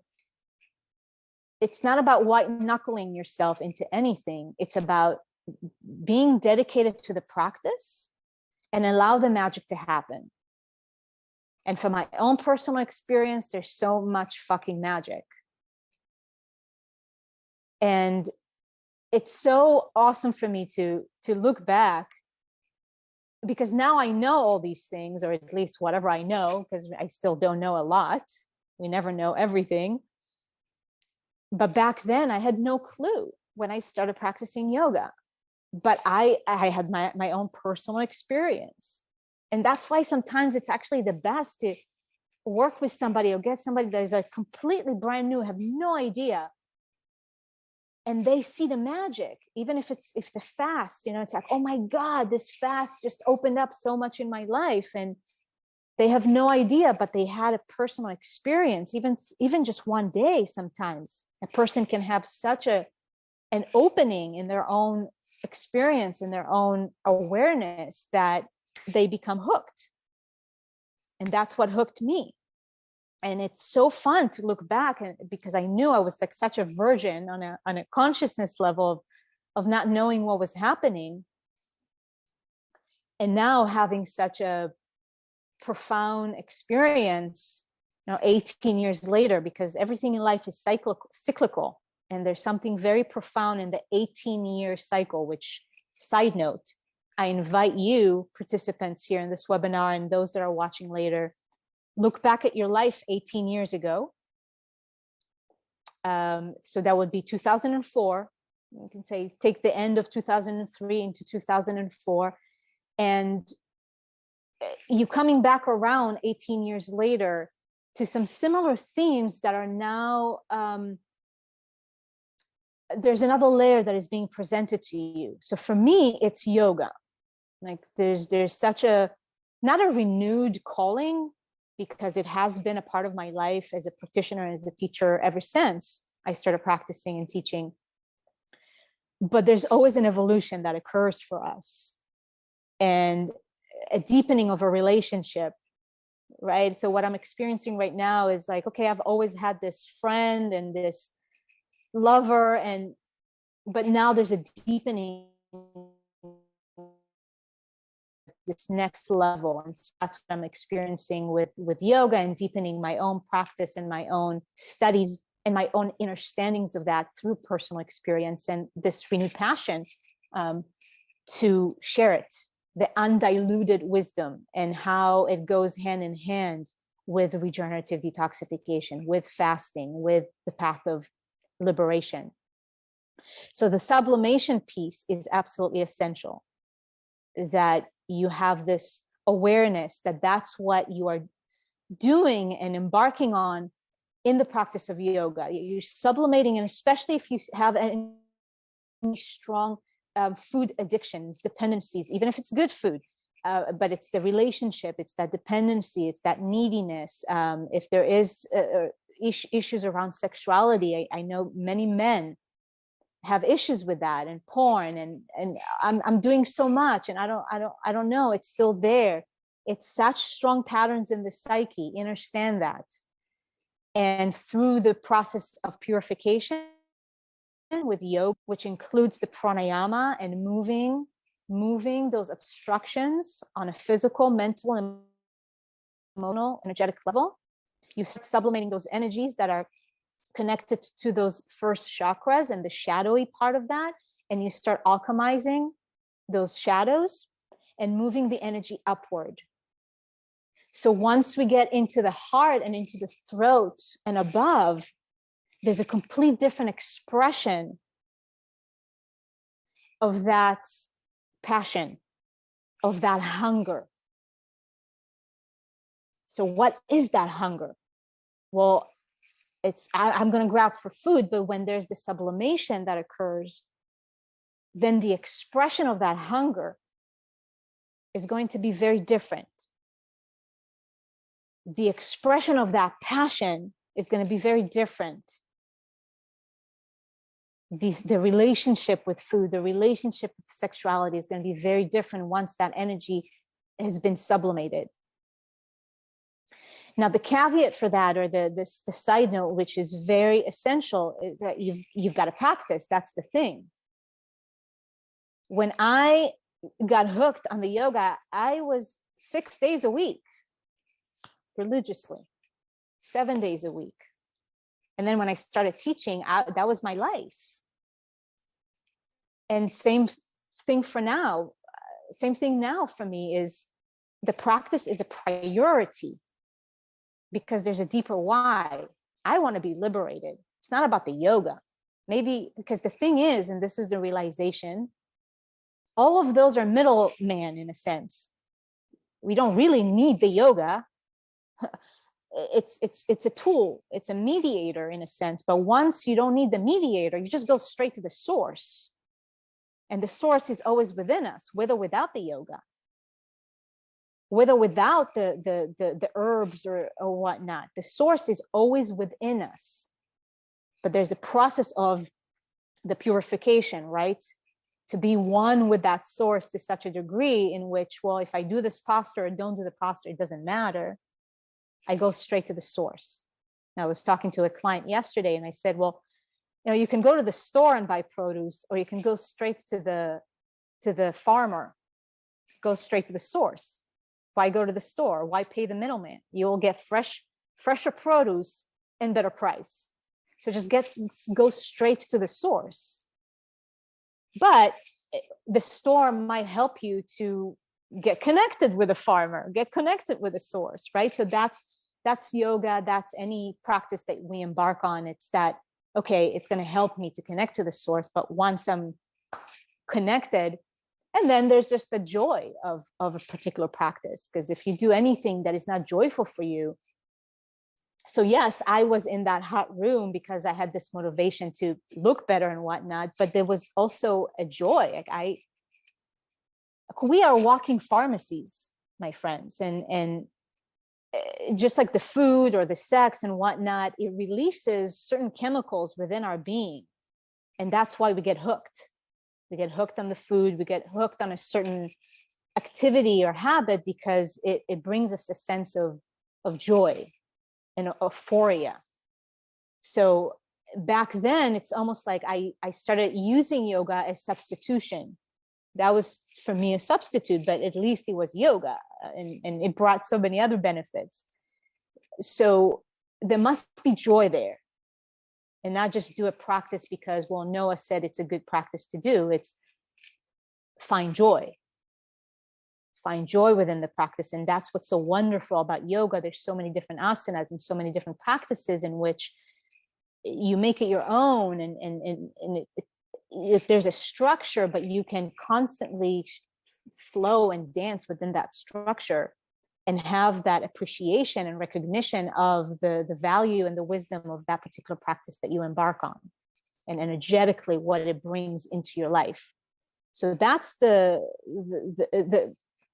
it's not about white knuckling yourself into anything. It's about being dedicated to the practice and allow the magic to happen. And from my own personal experience, there's so much fucking magic. And it's so awesome for me to look back, because now I know all these things, or at least whatever I know, because I still don't know a lot. We never know everything. But back then I had no clue when I started practicing yoga. But I had my own personal experience. And that's why sometimes it's actually the best to work with somebody or get somebody that is like completely brand new, have no idea. And they see the magic, even if it's a fast, it's like, oh my God, this fast just opened up so much in my life. And they have no idea, but they had a personal experience. Even just one day, sometimes a person can have such an opening in their own experience, in their own awareness, that they become hooked. And that's what hooked me. And it's so fun to look back, and because I knew I was like such a virgin on a consciousness level of not knowing what was happening. And now having such a profound experience, 18 years later, because everything in life is cyclical. And there's something very profound in the 18-year cycle, which, side note, I invite you participants here in this webinar and those that are watching later, look back at your life 18 years ago. So that would be 2004. You can say, take the end of 2003 into 2004. And you coming back around 18 years later to some similar themes that are now, there's another layer that is being presented to you. So for me, it's yoga. Like there's such not a renewed calling, because it has been a part of my life as a practitioner, as a teacher ever since I started practicing and teaching. But there's always an evolution that occurs for us. And a deepening of a relationship, right? So what I'm experiencing right now is like, okay, I've always had this friend and this lover, but now there's a deepening, this next level. And so that's what I'm experiencing with yoga, and deepening my own practice and my own studies and my own understandings of that through personal experience, and this renewed passion to share it, the undiluted wisdom, and how it goes hand in hand with regenerative detoxification, with fasting, with the path of liberation. So the sublimation piece is absolutely essential, that you have this awareness that that's what you are doing and embarking on in the practice of yoga. You're sublimating, and especially if you have any strong food addictions, dependencies, even if it's good food, but it's the relationship, it's that dependency, it's that neediness. If there is issues around sexuality, I know many men have issues with that, and porn, and I'm doing so much, and I don't know, it's still there. It's such strong patterns in the psyche. Understand that. And through the process of purification with yoga, which includes the pranayama and moving those obstructions on a physical, mental, and emotional, energetic level, you start sublimating those energies that are connected to those first chakras and the shadowy part of that, and you start alchemizing those shadows and moving the energy upward. So once we get into the heart and into the throat and above, there's a complete different expression of that passion, of that hunger. So what is that hunger? Well, I'm going to grab for food, but when there's the sublimation that occurs, then the expression of that hunger is going to be very different. The expression of that passion is going to be very different. The relationship with food, the relationship with sexuality is going to be very different once that energy has been sublimated. Now, the caveat for that, or the side note, which is very essential, is that you've got to practice. That's the thing. When I got hooked on the yoga, I was 6 days a week, religiously, 7 days a week. And then when I started teaching, that was my life. And same thing for now. Same thing now for me is the practice is a priority, because there's a deeper why. I want to be liberated. It's not about the yoga. Maybe because the thing is, and this is the realization, all of those are middleman in a sense. We don't really need the yoga. It's a tool. It's a mediator in a sense. But once you don't need the mediator, you just go straight to the source. And the source is always within us, with or without the yoga, with or without the herbs or whatnot. The source is always within us. But there's a process of the purification, right? To be one with that source to such a degree in which, well, if I do this posture or don't do the posture, it doesn't matter. I go straight to the source. Now, I was talking to a client yesterday and I said, well, you can go to the store and buy produce, or you can go straight to the farmer, go straight to the source. Why go to the store? Why pay the middleman? You will get fresher produce and better price. So just go straight to the source. But the store might help you to get connected with a farmer, get connected with a source, right? So that's yoga. That's any practice that we embark on. It's that, okay, it's going to help me to connect to the source. But once I'm connected, and then there's just the joy of a particular practice. Because if you do anything that is not joyful for you, so yes, I was in that hot room because I had this motivation to look better and whatnot, but there was also a joy. Like we are walking pharmacies, my friends, and just like the food or the sex and whatnot, it releases certain chemicals within our being. And that's why we get hooked. We get hooked on the food. We get hooked on a certain activity or habit because it brings us a sense of joy and euphoria. So back then, it's almost like I started using yoga as substitution. That was for me a substitute, but at least it was yoga, and it brought so many other benefits. So there must be joy there, and not just do a practice because, well, Noah said it's a good practice to do. It's find joy within the practice. And that's what's so wonderful about yoga. There's so many different asanas and so many different practices in which you make it your own, and there's a structure, but you can constantly flow and dance within that structure and have that appreciation and recognition of the value and the wisdom of that particular practice that you embark on, and energetically what it brings into your life. So that's the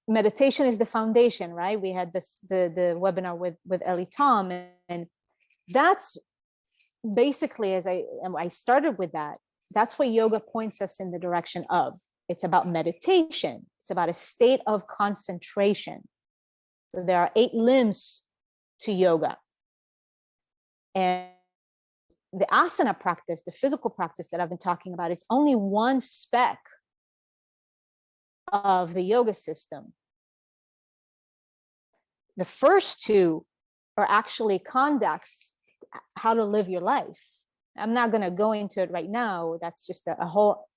meditation is the foundation, right? We had the webinar with Ellie Tom, and that's basically, as I started with that, that's what yoga points us in the direction of. It's about meditation. It's about a state of concentration. So there are 8 limbs to yoga. And the asana practice, the physical practice that I've been talking about, is only one speck of the yoga system. The first 2 are actually conducts, how to live your life. I'm not going to go into it right now. That's just a whole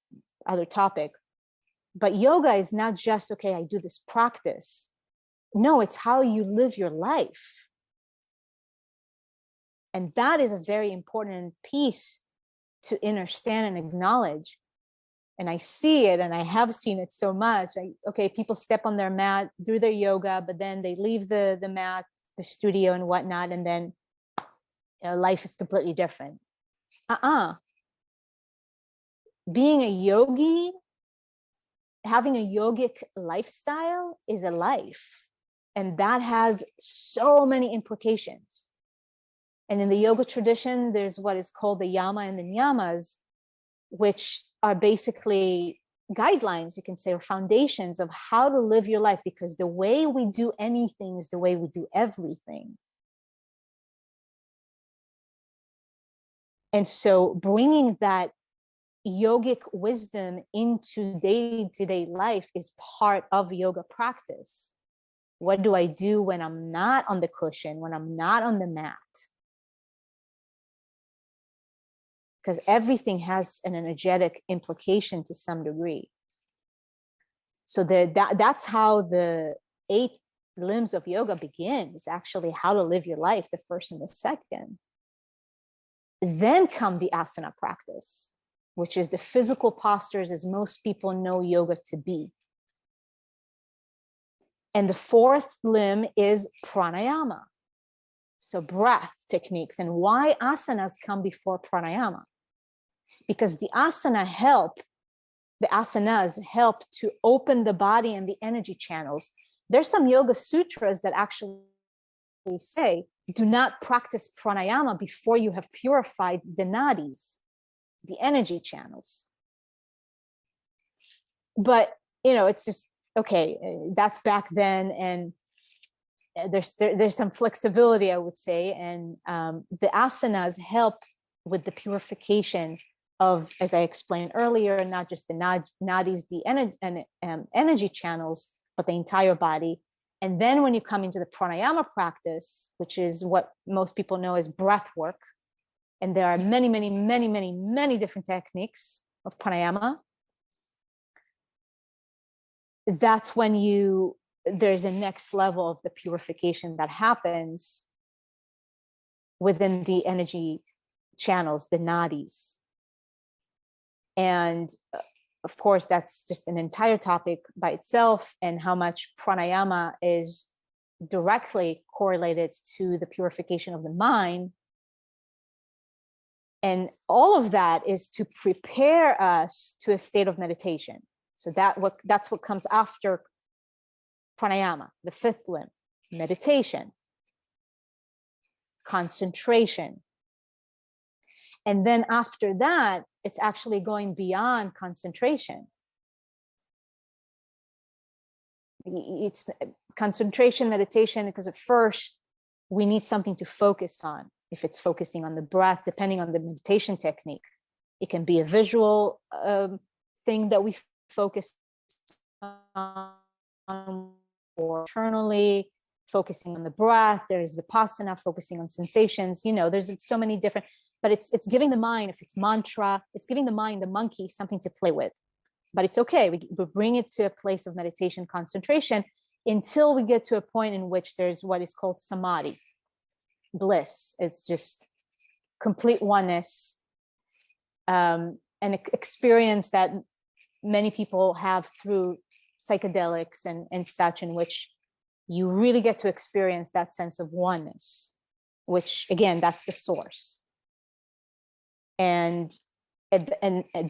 other topic. But yoga is not just, okay, I do this practice. No, it's how you live your life. And that is a very important piece to understand and acknowledge. And I see it, and I have seen it so much. Okay, people step on their mat, do their yoga, but then they leave the mat, the studio and whatnot, and then life is completely different. Being a yogi, having a yogic lifestyle is a life. And that has so many implications. And in the yoga tradition, there's what is called the yama and the niyamas, which are basically guidelines, you can say, or foundations of how to live your life, because the way we do anything is the way we do everything. And so bringing that yogic wisdom into day-to-day life is part of yoga practice. What do I do when I'm not on the cushion, when I'm not on the mat? Because everything has an energetic implication to some degree. So that's how the 8 limbs of yoga begins, actually how to live your life, the first and the second. Then come the asana practice, which is the physical postures as most people know yoga to be. And the 4th limb is pranayama. So breath techniques. And why asanas come before pranayama? Because the asanas help to open the body and the energy channels. There's some yoga sutras that actually say, do not practice pranayama before you have purified the nadis, the energy channels. But, it's just, okay, that's back then. And there's some flexibility, I would say. And the asanas help with the purification of, as I explained earlier, not just the nadis, the energy channels, but the entire body. And then when you come into the pranayama practice, which is what most people know as breath work, and there are many, many, many, many, many different techniques of pranayama, that's when there's a next level of the purification that happens within the energy channels, the nadis. And of course, that's just an entire topic by itself, and how much pranayama is directly correlated to the purification of the mind. And all of that is to prepare us to a state of meditation. So that's what comes after pranayama, the 5th limb: meditation, concentration. And then after that, it's actually going beyond concentration. It's concentration meditation, because at first we need something to focus on. If it's focusing on the breath, depending on the meditation technique, it can be a visual thing that we focus on, or internally focusing on the breath. There's vipassana, focusing on sensations. There's so many different, but it's giving the mind, if it's mantra, it's giving the mind, the monkey, something to play with. But it's okay. We bring it to a place of meditation concentration until we get to a point in which there's what is called Samadhi Bliss. It's just complete oneness, an experience that many people have through psychedelics and such, in which you really get to experience that sense of oneness, which again, that's the source. And at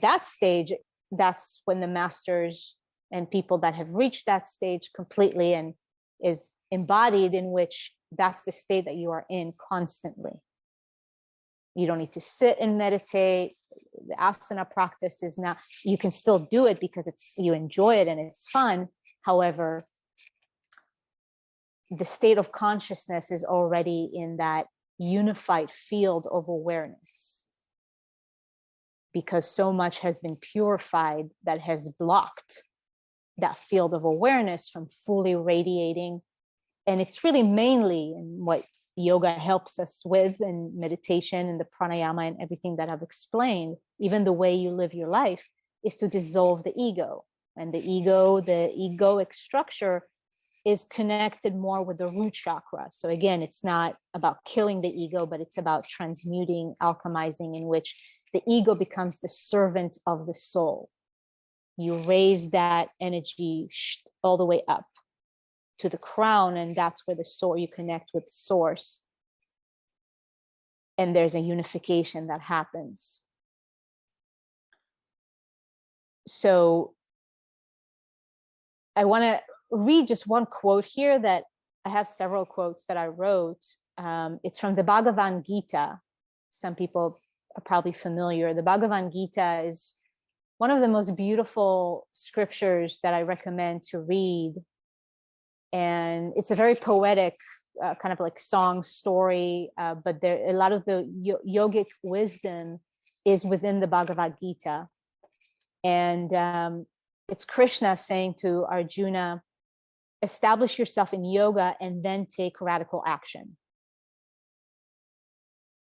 that stage, that's when the masters and people that have reached that stage completely and is embodied, in which that's the state that you are in constantly. You don't need to sit and meditate. The asana practice is not, you can still do it because you enjoy it and it's fun. However, the state of consciousness is already in that unified field of awareness, because so much has been purified that has blocked that field of awareness from fully radiating. And it's really mainly in what yoga helps us with, and meditation and the pranayama and everything that I've explained, even the way you live your life, is to dissolve the ego. And the egoic structure is connected more with the root chakra. So again, it's not about killing the ego, but it's about transmuting, alchemizing, in which the ego becomes the servant of the soul. You raise that energy all the way up to the crown, and that's where the soul, you connect with source, and there's a unification that happens. So I want to read just one quote here, that I have several quotes that I wrote. It's from the Bhagavan Gita. Some people are probably familiar. The Bhagavan Gita is one of the most beautiful scriptures that I recommend to read. And it's a very poetic kind of like song story, but a lot of the yogic wisdom is within the Bhagavad Gita. And it's Krishna saying to Arjuna, establish yourself in yoga and then take radical action.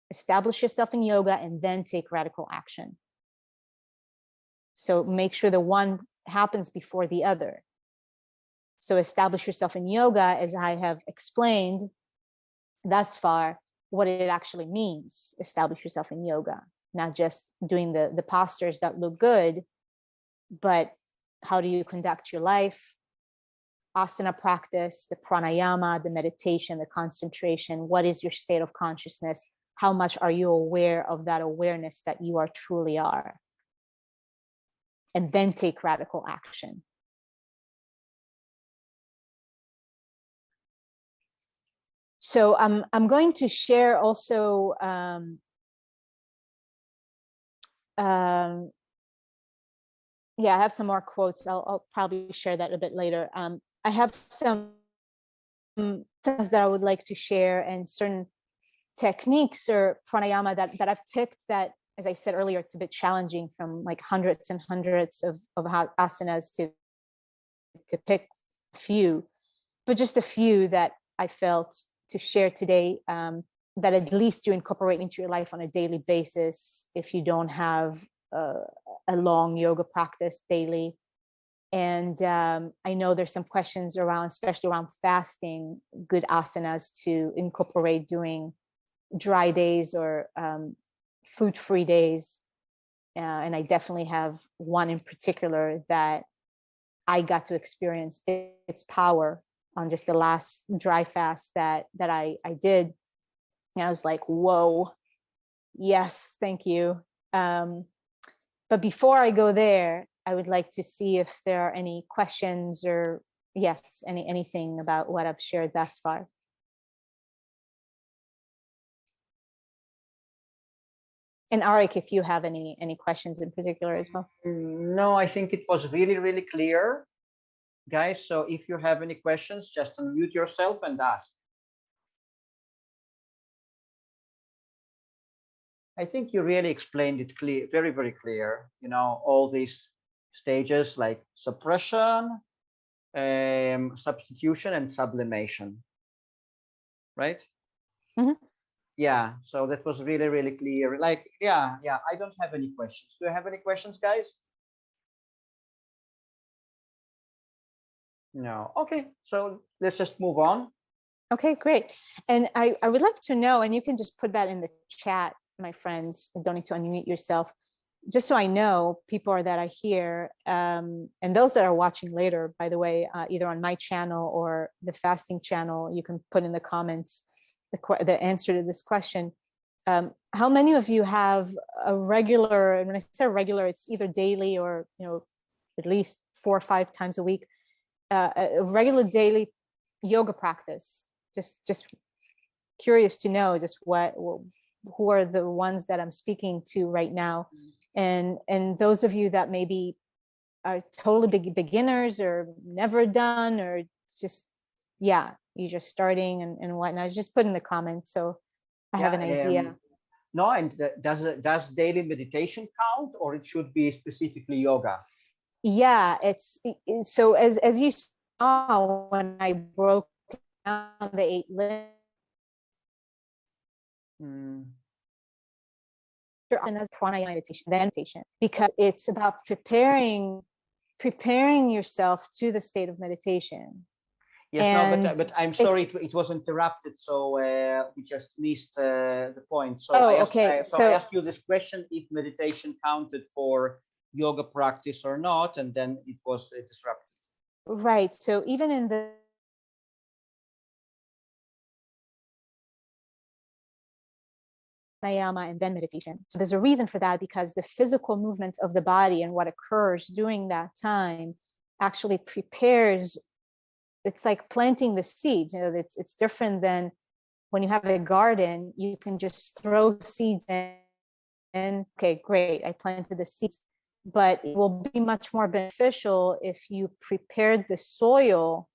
Establish yourself in yoga and then take radical action. So make sure the one happens before the other. So establish yourself in yoga, as I have explained thus far, what it actually means. Establish yourself in yoga, not just doing the postures that look good, but how do you conduct your life? Asana practice, the pranayama, the meditation, the concentration. What is your state of consciousness? How much are you aware of that awareness that you are truly are? And then take radical action. So I'm going to share also yeah, I have some more quotes. I'll probably share that a bit later. I have some things that I would like to share, and certain techniques or pranayama that I've picked that, as I said earlier, it's a bit challenging, from like hundreds and hundreds of asanas to pick a few, but just a few that I felt to share today, that at least you incorporate into your life on a daily basis if you don't have a long yoga practice daily. And I know there's some questions around, especially around fasting, good asanas to incorporate during dry days or food-free days. And I definitely have one in particular that I got to experience its power on just the last dry fast that I did. And I was like, whoa, yes, thank you. But before I go there, I would like to see if there are any questions or yes, anything about what I've shared thus far. And Arik, if you have any questions in particular as well. No, I think it was really, really clear. guys, so if you have any questions, just unmute yourself and ask. I think you really explained it clear, very, very clear. You know, all these stages like suppression, substitution, and sublimation, right? Mhm. Yeah, so that was really, really clear. Like, yeah, I don't have any questions. Do you have any questions, guys? No. Okay, so let's just move on. Okay, great. And I would like to know, and you can just put that in the chat, my friends, you don't need to unmute yourself, just so I know people that are here, and those that are watching later, by the way, either on my channel or the fasting channel, you can put in the comments the answer to this question. How many of you have a regular, and when I say regular, it's either daily or, you know, at least 4 or 5 times a week, a regular daily yoga practice? Just curious to know just who are the ones that I'm speaking to right now, and those of you that maybe are totally beginners or never done, or just, yeah, you're just starting and whatnot, just put in the comments so I have an idea. No, and does daily meditation count, or it should be specifically yoga? Yeah, it's so as you saw when I broke down the 8 limbs, as pranayama meditation, because it's about preparing yourself to the state of meditation. Yes, and no, but I'm sorry, it was interrupted, so we just missed the point. So okay. I asked you this question: if meditation counted for yoga practice or not, and then it was disrupted. Right. So even in the pranayama and then meditation. So there's a reason for that, because the physical movement of the body and what occurs during that time actually prepares. It's like planting the seeds. You know, it's different than when you have a garden. You can just throw seeds in, and okay, great, I planted the seeds. But it will be much more beneficial if you prepared the soil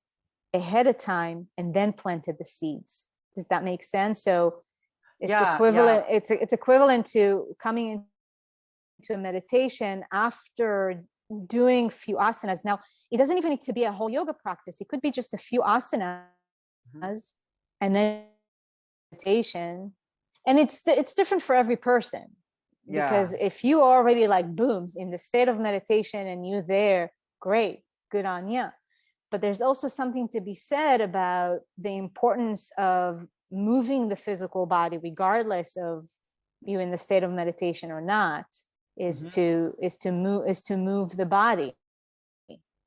ahead of time and then planted the seeds. Does that make sense? So it's equivalent. Yeah. It's equivalent to coming into a meditation after doing few asanas. Now, it doesn't even need to be a whole yoga practice. It could be just a few asanas, and then meditation. And it's different for every person. Yeah. Because if you already like booms in the state of meditation and you there, great, good on you. But there's also something to be said about the importance of moving the physical body, regardless of you in the state of meditation or not, is to move the body.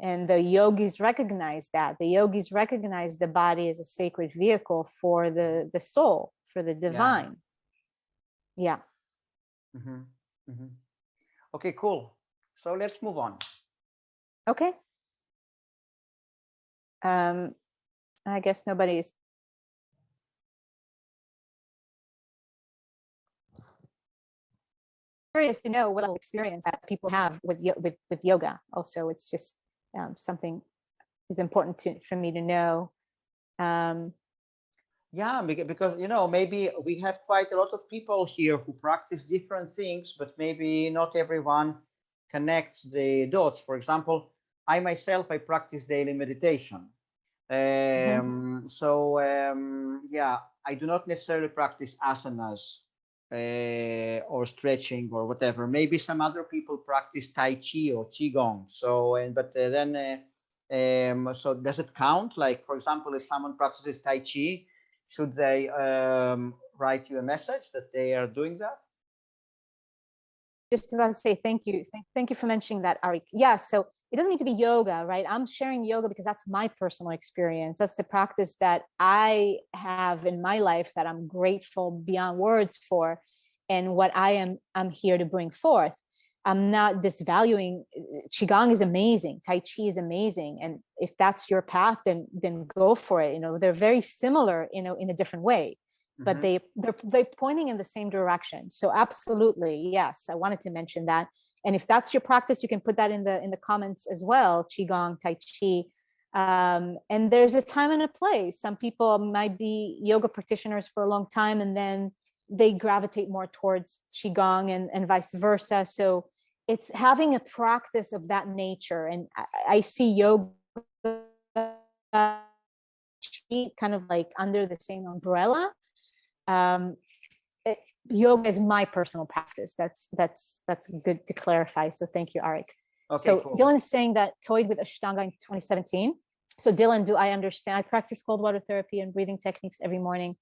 And the yogis recognize that. The yogis recognize the body as a sacred vehicle for the soul, for the divine. Yeah. Okay, cool. So let's move on. Okay. I guess nobody's. Curious to know what experience that people have with yoga. Also, it's just something is important for me to know. Yeah, because you know, maybe we have quite a lot of people here who practice different things, but maybe not everyone connects the dots. For example, I myself, I practice daily meditation. So yeah, I do not necessarily practice asanas or stretching or whatever. Maybe some other people practice Tai Chi or Qigong. So, so does it count? Like, for example, if someone practices Tai Chi, should they write you a message that they are doing that? Just want to say thank you. Thank you for mentioning that, Arik. Yeah, so it doesn't need to be yoga, right? I'm sharing yoga because that's my personal experience. That's the practice that I have in my life that I'm grateful beyond words for, and what I'm here to bring forth. I'm not disvaluing. Qigong is amazing. Tai Chi is amazing. And if that's your path, then go for it. You know, they're very similar, you know, in a different way, but they're pointing in the same direction. So absolutely, yes, I wanted to mention that. And if that's your practice, you can put that in the comments as well. Qigong, Tai Chi. And there's a time and a place. Some people might be yoga practitioners for a long time, and then they gravitate more towards qigong, and vice versa. So it's having a practice of that nature. And I see yoga kind of like under the same umbrella. Yoga is my personal practice. That's good to clarify. So thank you, Arik. Okay, So cool. Dylan is saying that toyed with Ashtanga in 2017. So Dylan, do I understand? I practice cold water therapy and breathing techniques every morning.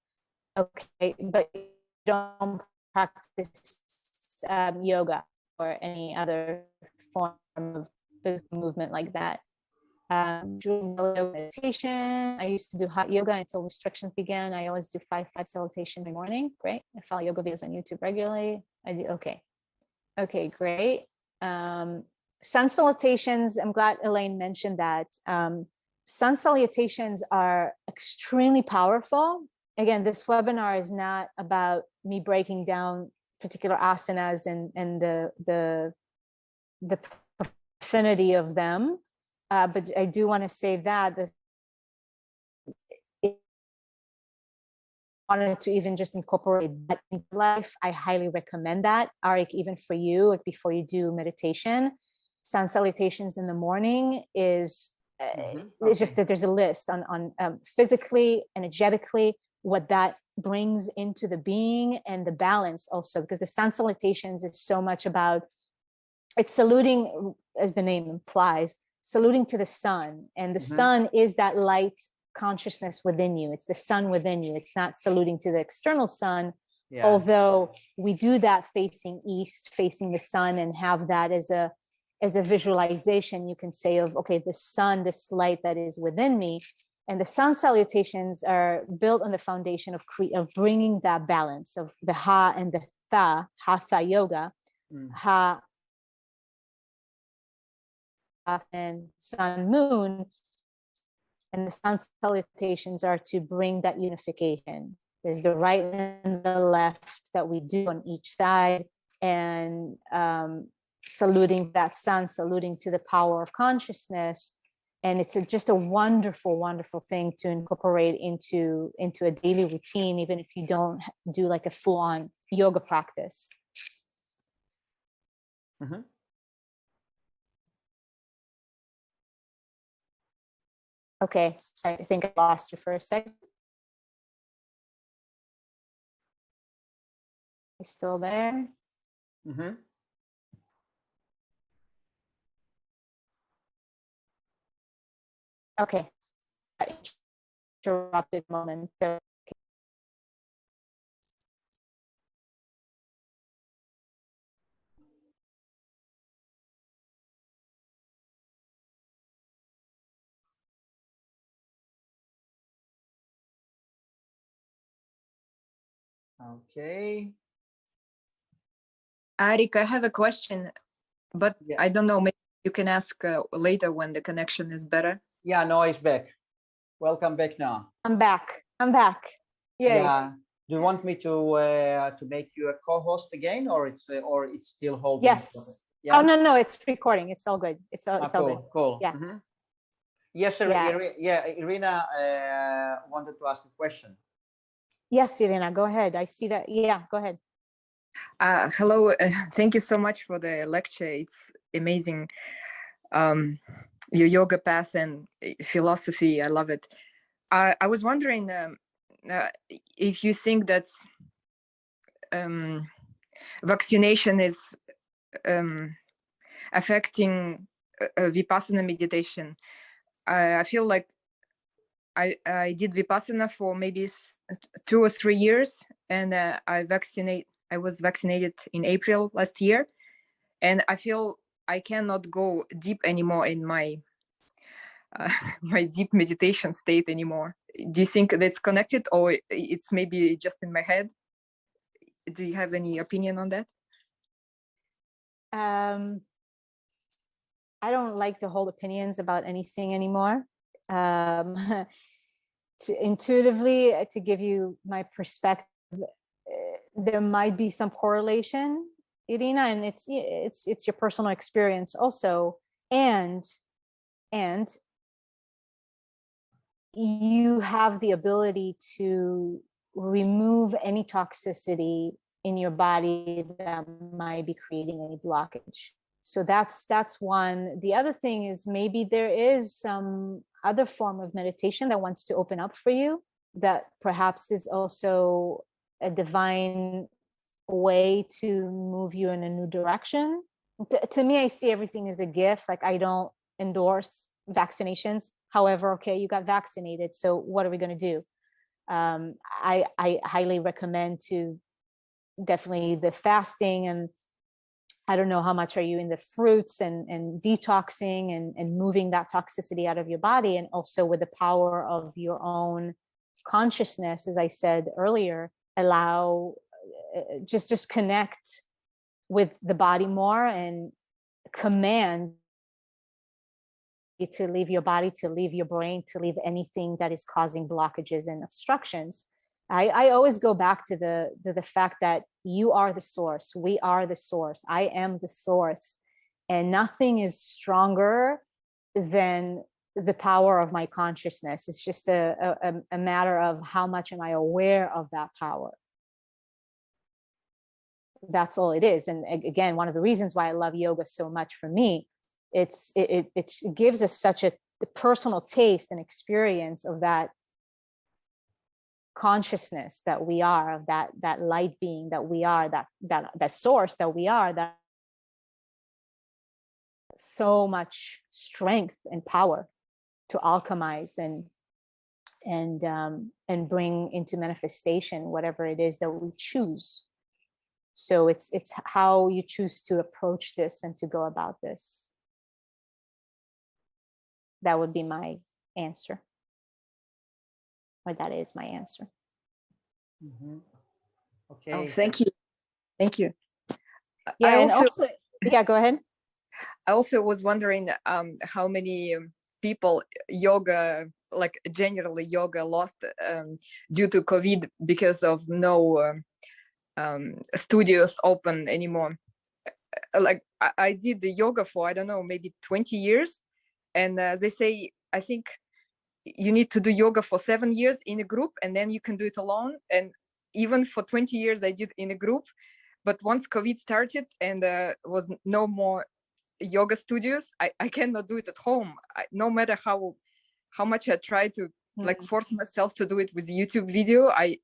Okay, but you don't practice yoga or any other form of physical movement like that. During meditation, I used to do hot yoga until restrictions began. I always do 5 salutation in the morning. Great. I follow yoga videos on YouTube regularly. I do. Okay, great. Sun salutations. I'm glad Elaine mentioned that. Sun salutations are extremely powerful. Again, this webinar is not about me breaking down particular asanas and the profanity of them. But I do want to say that if wanted to even just incorporate that into life, I highly recommend that. Arik, even for you, like before you do meditation, sun salutations in the morning is it's just that there's a list on physically, energetically, what that brings into the being, and the balance also, because the sun salutations is so much about, it's saluting, as the name implies, saluting to the sun, and the sun is that light consciousness within you. It's the sun within you. It's not saluting to the external sun, although we do that facing east, facing the sun, and have that as a visualization, you can say, of, okay, the sun, this light that is within me. And the sun salutations are built on the foundation of bringing that balance of the ha and the tha, hatha yoga, ha and sun moon, and the sun salutations are to bring that unification. There's the right and the left that we do on each side, and saluting that sun, saluting to the power of consciousness. And it's just a wonderful, wonderful thing to incorporate into a daily routine, even if you don't do like a full-on yoga practice. Okay, I think I lost you for a second. You still there? Okay, I interrupted moment. So, okay. Arik, I have a question, but Yeah. I don't know, maybe you can ask later when the connection is better. Yeah, Noa is back. Welcome back now. I'm back. Yay. Yeah. Do you want me to make you a co-host again, or it's still holding? Yes. Yeah. Oh, no, it's recording. It's all good. It's all cool, good. Cool. Yeah. Yes, sir. Yeah. Irina wanted to ask a question. Yes, Irina, go ahead. I see that. Yeah, go ahead. Hello, thank you so much for the lecture. It's amazing. Your yoga path and philosophy, I love it. I was wondering if you think that's vaccination is affecting Vipassana meditation. I feel like I did Vipassana for maybe 2 or 3 years, and I was vaccinated in April last year, and I feel I cannot go deep anymore in my my deep meditation state anymore. Do you think that's connected, or it's maybe just in my head? Do you have any opinion on that? I don't like to hold opinions about anything anymore. Intuitively, to give you my perspective, there might be some correlation, Irina, and it's your personal experience also, and you have the ability to remove any toxicity in your body that might be creating any blockage. So that's one. The other thing is, maybe there is some other form of meditation that wants to open up for you, that perhaps is also a divine way to move you in a new direction. To me, I see everything as a gift. Like, I don't endorse vaccinations. However, okay, you got vaccinated, so what are we going to do? I highly recommend to definitely the fasting, and I don't know how much are you in the fruits and detoxing and moving that toxicity out of your body, and also with the power of your own consciousness, as I said earlier, allow just connect with the body more and command to leave your body, to leave your brain, to leave anything that is causing blockages and obstructions. I always go back to the fact that you are the source. We are the source. I am the source. And nothing is stronger than the power of my consciousness. It's just a matter of how much am I aware of that power. That's all it is. And again, one of the reasons why I love yoga so much, for me, it gives us such a personal taste and experience of that consciousness that we are, of that light being that we are, that source that we are, that so much strength and power to alchemize and bring into manifestation whatever it is that we choose. So it's how you choose to approach this and to go about this. That would be my answer. Or that is my answer. Mm-hmm. Okay. Oh, thank you. Thank you. Yeah, and also, yeah, go ahead. I also was wondering how many people yoga, like generally yoga, lost due to COVID because of no studios open anymore. Like I did the yoga for, I don't know, maybe 20 years. And they say, I think you need to do yoga for 7 years in a group, and then you can do it alone. And even for 20 years, I did in a group. But once COVID started and was no more yoga studios, I cannot do it at home. No matter how much I try to like force myself to do it with YouTube video, I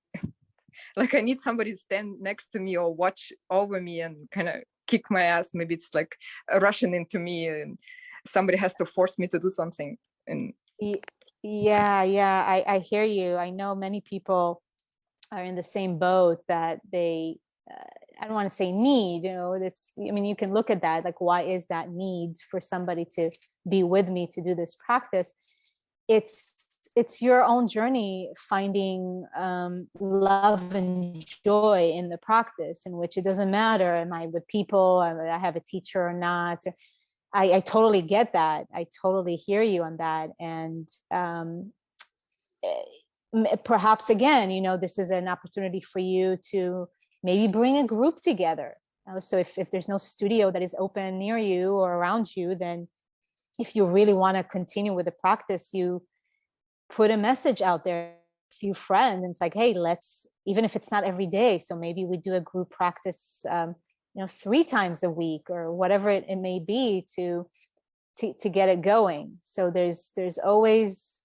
need somebody to stand next to me or watch over me and kind of kick my ass. Maybe it's like rushing into me and somebody has to force me to do something. And yeah, I hear you. I know many people are in the same boat, that they I don't want to say need, this, I mean, you can look at that, like, why is that need for somebody to be with me to do this practice? It's your own journey, finding love and joy in the practice, in which it doesn't matter, am I with people, I have a teacher or not. I totally get that. I totally hear you on that. And perhaps again, this is an opportunity for you to maybe bring a group together. So if there's no studio that is open near you or around you, then if you really want to continue with the practice, you put a message out there, a few friends, and it's like, hey, let's, even if it's not every day, so maybe we do a group practice 3 times a week or whatever it may be to get it going. So there's always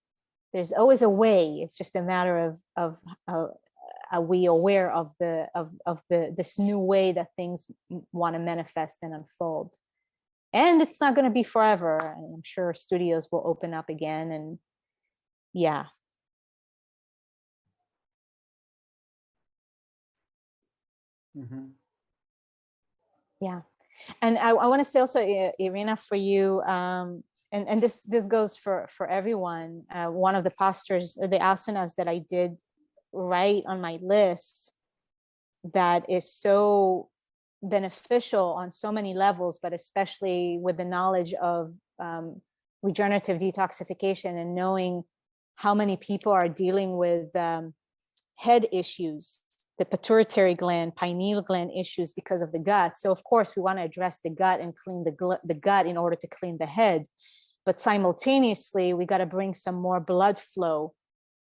a way. It's just a matter of are we aware of this new way that things want to manifest and unfold. And it's not going to be forever. And I'm sure studios will open up again. And yeah. Mm-hmm. Yeah. And I want to say also, Irina, for you, and this goes for everyone. One of the postures, the asanas that I did write on my list, that is so beneficial on so many levels, but especially with the knowledge of regenerative detoxification, and knowing how many people are dealing with head issues, the pituitary gland, pineal gland issues because of the gut. So of course we want to address the gut and clean the gut in order to clean the head. but simultaneously we got to bring some more blood flow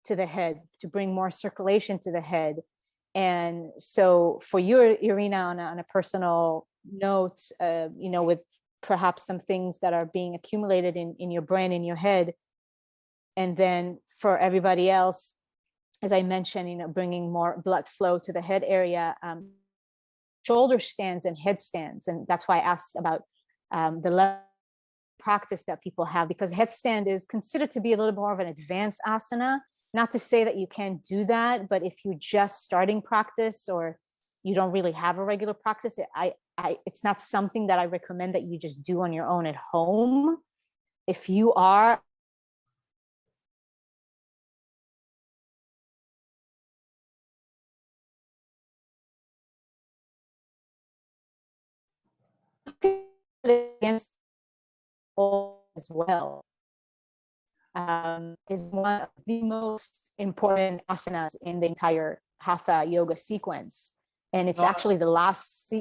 to the head, to bring more circulation to the head. And so for you, Irina, on a personal note, you know, with perhaps some things that are being accumulated in your brain, in your head, and then for everybody else, as I mentioned, you know, bringing more blood flow to the head area, shoulder stands and headstands. And that's why I asked about the level of practice that people have, because headstand is considered to be a little more of an advanced asana. Not to say that you can't do that, but if you're just starting practice or you don't really have a regular practice, it's not something that I recommend that you just do on your own at home. If you are against all as well, is one of the most important asanas in the entire hatha yoga sequence, and it's actually the last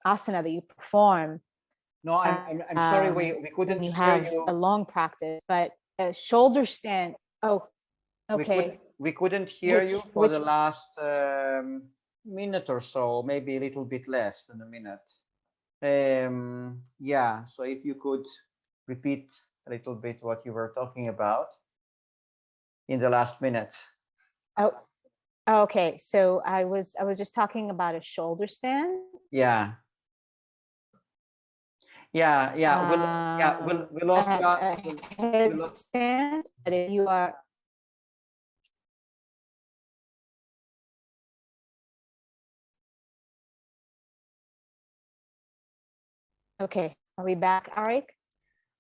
asana that you perform. No, I'm sorry, we couldn't you hear have you. a long practice, but a shoulder stand. Oh, okay. We couldn't hear you for which the last minute or so, maybe a little bit less than a minute. Yeah, so if you could repeat a little bit what you were talking about in the last minute. Oh, okay. So I was just talking about a shoulder stand. Yeah. Yeah, we lost you. Headstand, but if you are okay, are we back, Arik?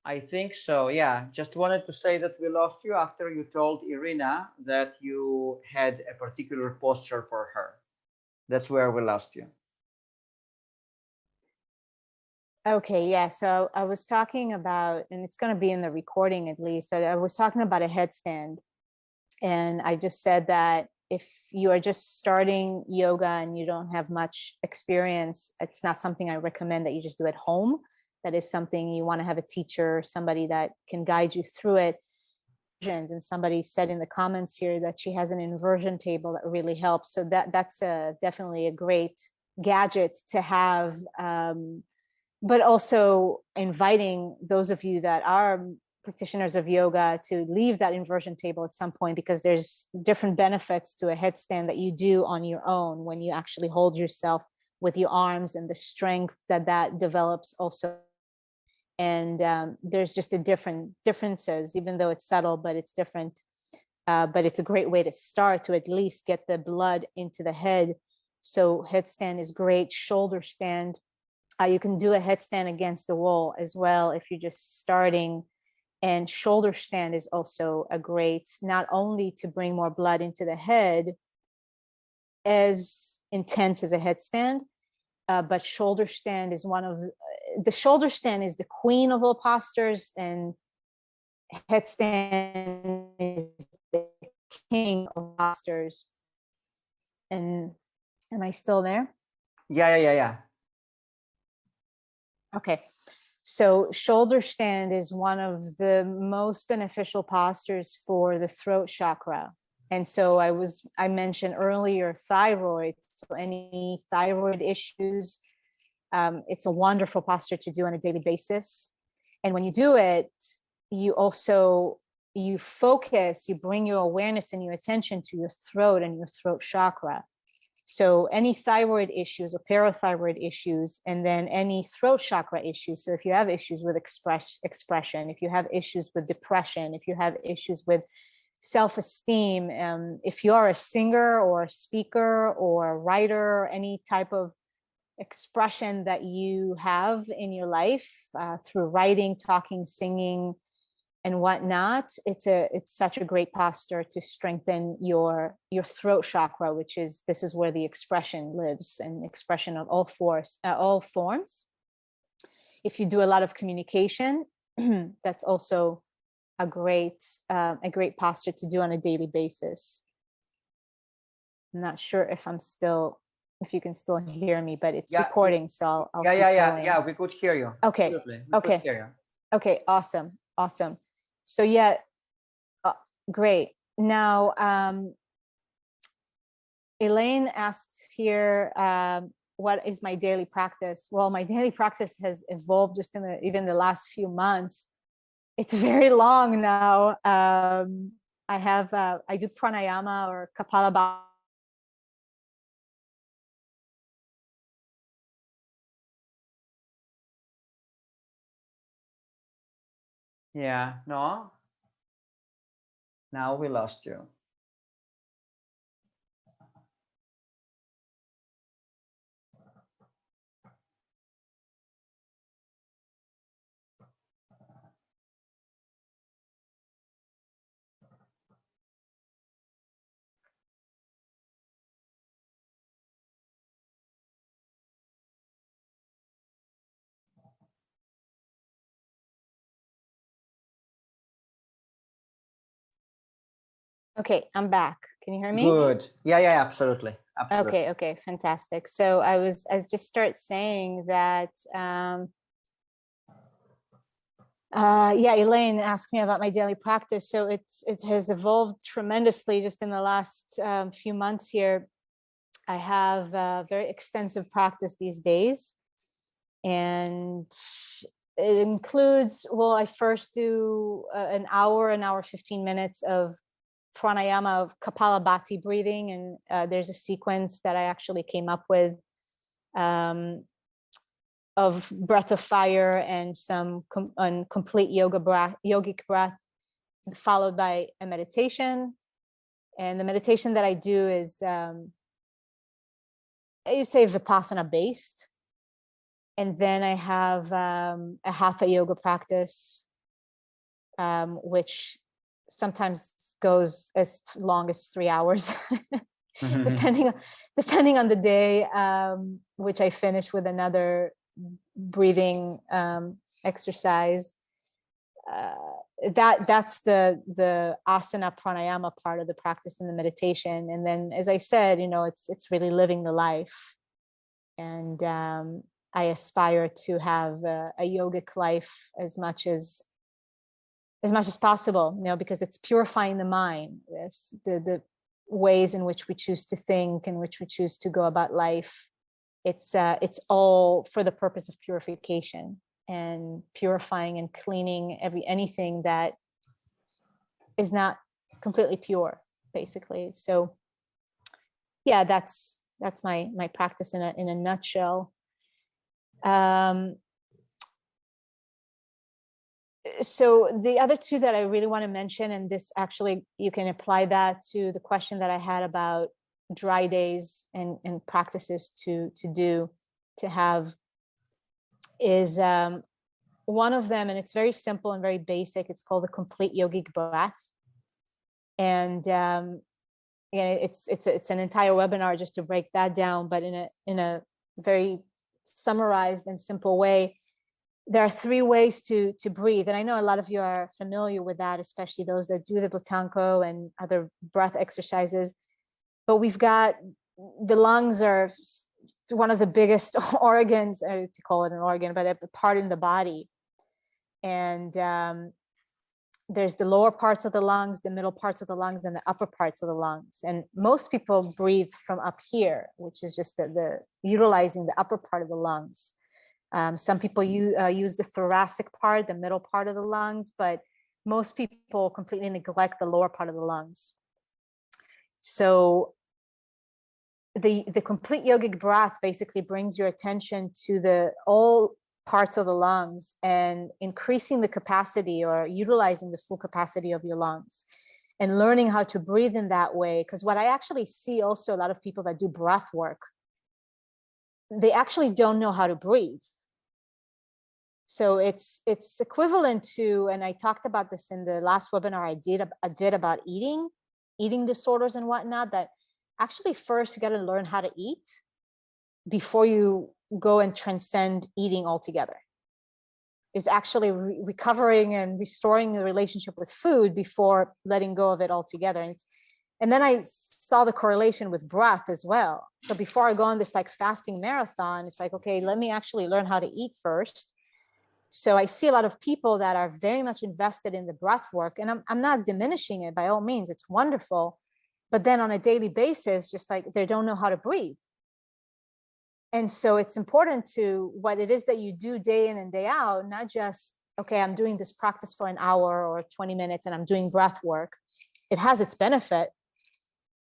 I think so, yeah. Just wanted to say that we lost you after you told Irina that you had a particular posture for her. That's where we lost you. Okay, yeah. So I was talking about, and it's going to be in the recording at least, but I was talking about a headstand. And I just said that if you are just starting yoga and you don't have much experience, it's not something I recommend that you just do at home. That is something you want to have a teacher, somebody that can guide you through it. And somebody said in the comments here that she has an inversion table that really helps. So that's definitely a great gadget to have. But also inviting those of you that are practitioners of yoga to leave that inversion table at some point, because there's different benefits to a headstand that you do on your own when you actually hold yourself with your arms, and the strength that develops also. And there's just differences, even though it's subtle, but it's different. But it's a great way to start, to at least get the blood into the head. So headstand is great. Shoulder stand. You can do a headstand against the wall as well if you're just starting. And shoulder stand is also a great, not only to bring more blood into the head, as intense as a headstand, but shoulder stand is the shoulder stand is the queen of all postures, and headstand is the king of postures. And am I still there? Yeah. Okay. So shoulder stand is one of the most beneficial postures for the throat chakra. And so I mentioned earlier thyroid. So any thyroid issues, it's a wonderful posture to do on a daily basis. And when you do it, you focus, you bring your awareness and your attention to your throat and your throat chakra. So any thyroid issues or parathyroid issues, and then any throat chakra issues. So if you have issues with expression, if you have issues with depression, if you have issues with self-esteem, if you are a singer or a speaker or a writer, any type of expression that you have in your life through writing, talking, singing, and whatnot, it's such a great posture to strengthen your throat chakra, this is where the expression lives, and expression of all forms. If you do a lot of communication, that's also a great posture to do on a daily basis. I'm not sure if you can still hear me, but it's recording, so I'll yeah, we could hear you. Okay. Absolutely. Okay. Could hear you. Okay, awesome. Awesome. So yeah, great. Now, Elaine asks here, what is my daily practice? Well, my daily practice has evolved just in even the last few months. It's very long now. I do pranayama or Kapalabhati. Yeah, no. Now we lost you. Okay, I'm back. Can you hear me? Good. Yeah, yeah, absolutely. Absolutely. Okay, fantastic. So I just start saying that, yeah, Elaine asked me about my daily practice. So it has evolved tremendously just in the last few months here. I have a very extensive practice these days, and it includes, well, I first do an hour 15 minutes of pranayama, of Kapalabhati breathing, and there's a sequence that I actually came up with of breath of fire and some complete yogic breath, followed by a meditation. And the meditation that I do is, you say Vipassana based. And then I have a hatha yoga practice, which sometimes goes as long as 3 hours, depending on the day, which I finish with another breathing exercise. That's the asana pranayama part of the practice and the meditation. And then, as I said, it's really living the life. And I aspire to have a yogic life as much as possible, because it's purifying the mind. It's the ways in which we choose to think, in which we choose to go about life. It's all for the purpose of purification and purifying and cleaning anything that is not completely pure, basically. So yeah, that's my practice in a nutshell. So the other two that I really want to mention, and this actually, you can apply that to the question that I had about dry days and practices to have, is one of them, and it's very simple and very basic. It's called the complete yogic breath. And it's an entire webinar just to break that down, but in a very summarized and simple way. There are 3 ways to breathe. And I know a lot of you are familiar with that, especially those that do the Bhutanko and other breath exercises. But we've got, the lungs are one of the biggest organs, to call it an organ, but a part in the body. And there's the lower parts of the lungs, the middle parts of the lungs, and the upper parts of the lungs. And most people breathe from up here, which is just the utilizing the upper part of the lungs. Some people use the thoracic part, the middle part of the lungs, but most people completely neglect the lower part of the lungs. So the complete yogic breath basically brings your attention to all parts of the lungs and increasing the capacity or utilizing the full capacity of your lungs and learning how to breathe in that way. Because what I actually see also, a lot of people that do breath work, they actually don't know how to breathe. So it's equivalent to, and I talked about this in the last webinar I did about eating disorders and whatnot, that actually first you got to learn how to eat before you go and transcend eating altogether. Is actually recovering and restoring the relationship with food before letting go of it altogether. And then I saw the correlation with breath as well. So before I go on this like fasting marathon, it's like, okay, let me actually learn how to eat first. So I see a lot of people that are very much invested in the breath work, and I'm not diminishing it by all means. It's wonderful. But then on a daily basis, just like they don't know how to breathe. And so it's important to what it is that you do day in and day out, not just, okay, I'm doing this practice for an hour or 20 minutes and I'm doing breath work. It has its benefit.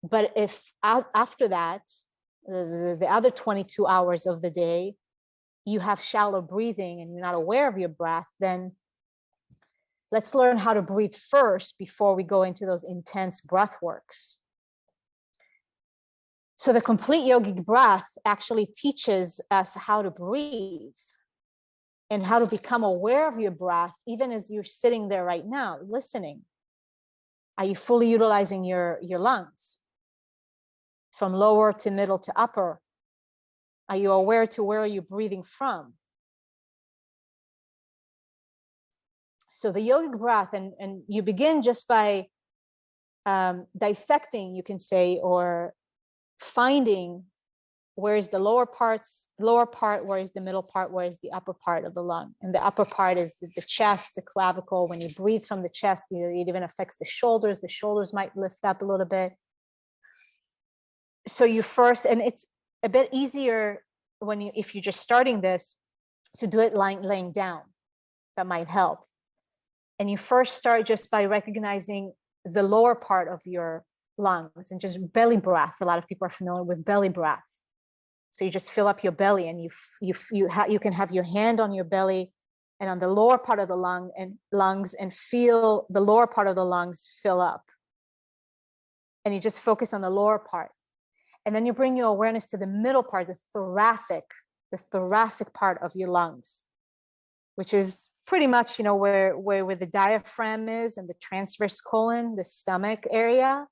But if after that, the other 22 hours of the day, you have shallow breathing and you're not aware of your breath, then let's learn how to breathe first before we go into those intense breath works. So the complete yogic breath actually teaches us how to breathe and how to become aware of your breath, even as you're sitting there right now, listening. Are you fully utilizing your lungs from lower to middle to upper? Are you aware to where you're breathing from? So the yogic breath, and you begin just by dissecting, you can say, or finding where is the lower part, where is the middle part, where is the upper part of the lung. And the upper part is the chest, the clavicle. When you breathe from the chest, it even affects the shoulders. The shoulders might lift up a little bit. So you first, and it's a bit easier if you're just starting this, to do it laying down. That might help. And you first start just by recognizing the lower part of your lungs and just belly breath. A lot of people are familiar with belly breath. So you just fill up your belly, and you can have your hand on your belly and on the lower part of the lungs and feel the lower part of the lungs fill up. And you just focus on the lower part. And then you bring your awareness to the middle part, the thoracic part of your lungs, which is pretty much, where the diaphragm is and the transverse colon, the stomach area.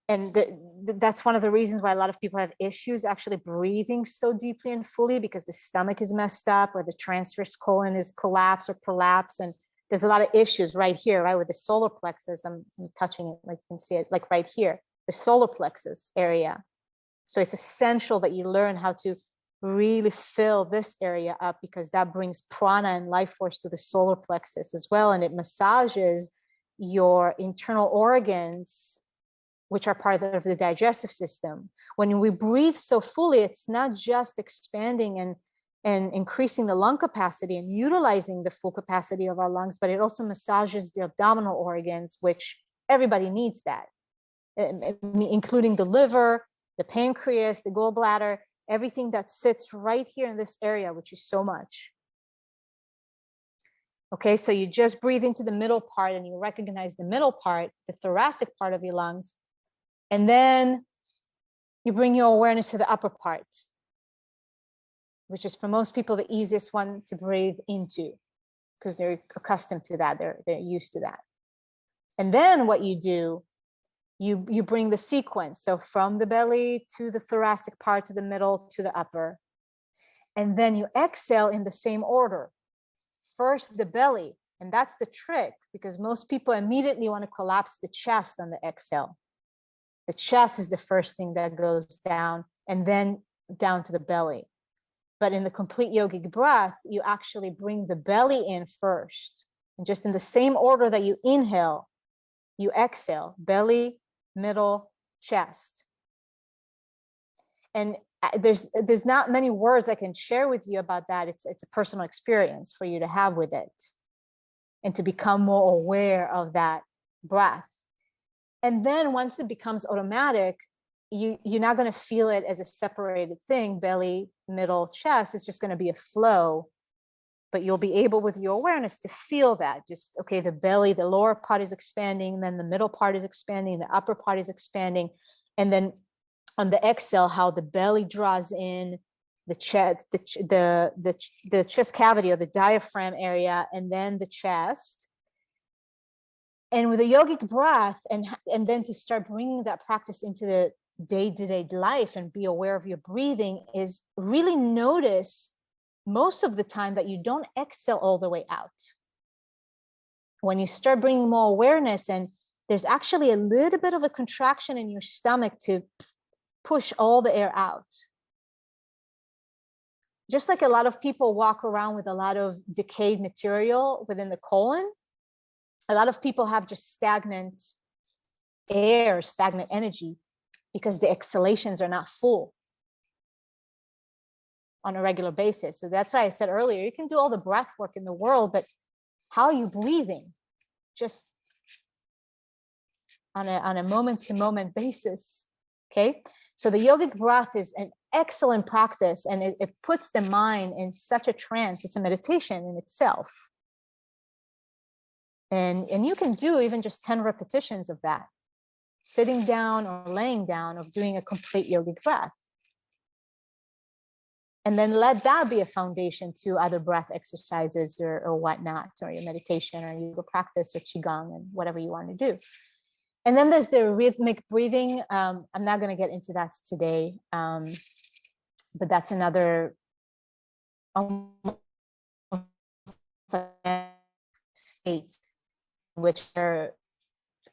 And that's one of the reasons why a lot of people have issues actually breathing so deeply and fully, because the stomach is messed up or the transverse colon is collapsed or prolapsed. And there's a lot of issues right here, right, with the solar plexus. I'm touching it, like you can see it, like right here, the solar plexus area. So it's essential that you learn how to really fill this area up, because that brings prana and life force to the solar plexus as well. And it massages your internal organs, which are part of the digestive system. When we breathe so fully, it's not just expanding and increasing the lung capacity and utilizing the full capacity of our lungs, but it also massages the abdominal organs, which everybody needs that, including the liver, the pancreas, the gallbladder, everything that sits right here in this area, which is so much. Okay, so you just breathe into the middle part and you recognize the middle part, the thoracic part of your lungs. And then you bring your awareness to the upper part, which is for most people the easiest one to breathe into, because they're accustomed to that, they're used to that. And then what you do, you bring the sequence. So from the belly to the thoracic part, to the middle, to the upper. And then you exhale in the same order. First the belly, and that's the trick, because most people immediately want to collapse the chest on the exhale. The chest is the first thing that goes down, and then down to the belly. But in the complete yogic breath, you actually bring the belly in first. And just in the same order that you inhale, you exhale, belly, middle, chest. And there's not many words I can share with you about that. It's a personal experience for you to have with it and to become more aware of that breath. And then once it becomes automatic, you're not going to feel it as a separated thing, belly, middle, chest. It's just going to be a flow. But you'll be able, with your awareness, to feel that. Just, okay, the belly, the lower part is expanding, then the middle part is expanding, the upper part is expanding. And then on the exhale, how the belly draws in the chest, the chest cavity or the diaphragm area, and then the chest. And with a yogic breath, and then to start bringing that practice into the day-to-day life and be aware of your breathing, is really notice most of the time that you don't exhale all the way out. When you start bringing more awareness, and there's actually a little bit of a contraction in your stomach to push all the air out. just like a lot of people walk around with a lot of decayed material within the colon, a lot of people have just stagnant air, stagnant energy, because the exhalations are not full on a regular basis. So that's why I said earlier, you can do all the breath work in the world, but how are you breathing? Just on a moment-to-moment basis. Okay, so the yogic breath is an excellent practice, and it puts the mind in such a trance. It's a meditation in itself. And you can do even just 10 repetitions of that, sitting down or laying down, of doing a complete yogic breath. And then let that be a foundation to other breath exercises or whatnot, or your meditation or yoga practice or qigong and whatever you want to do. And then there's the rhythmic breathing. I'm not going to get into that today, but that's another state, which are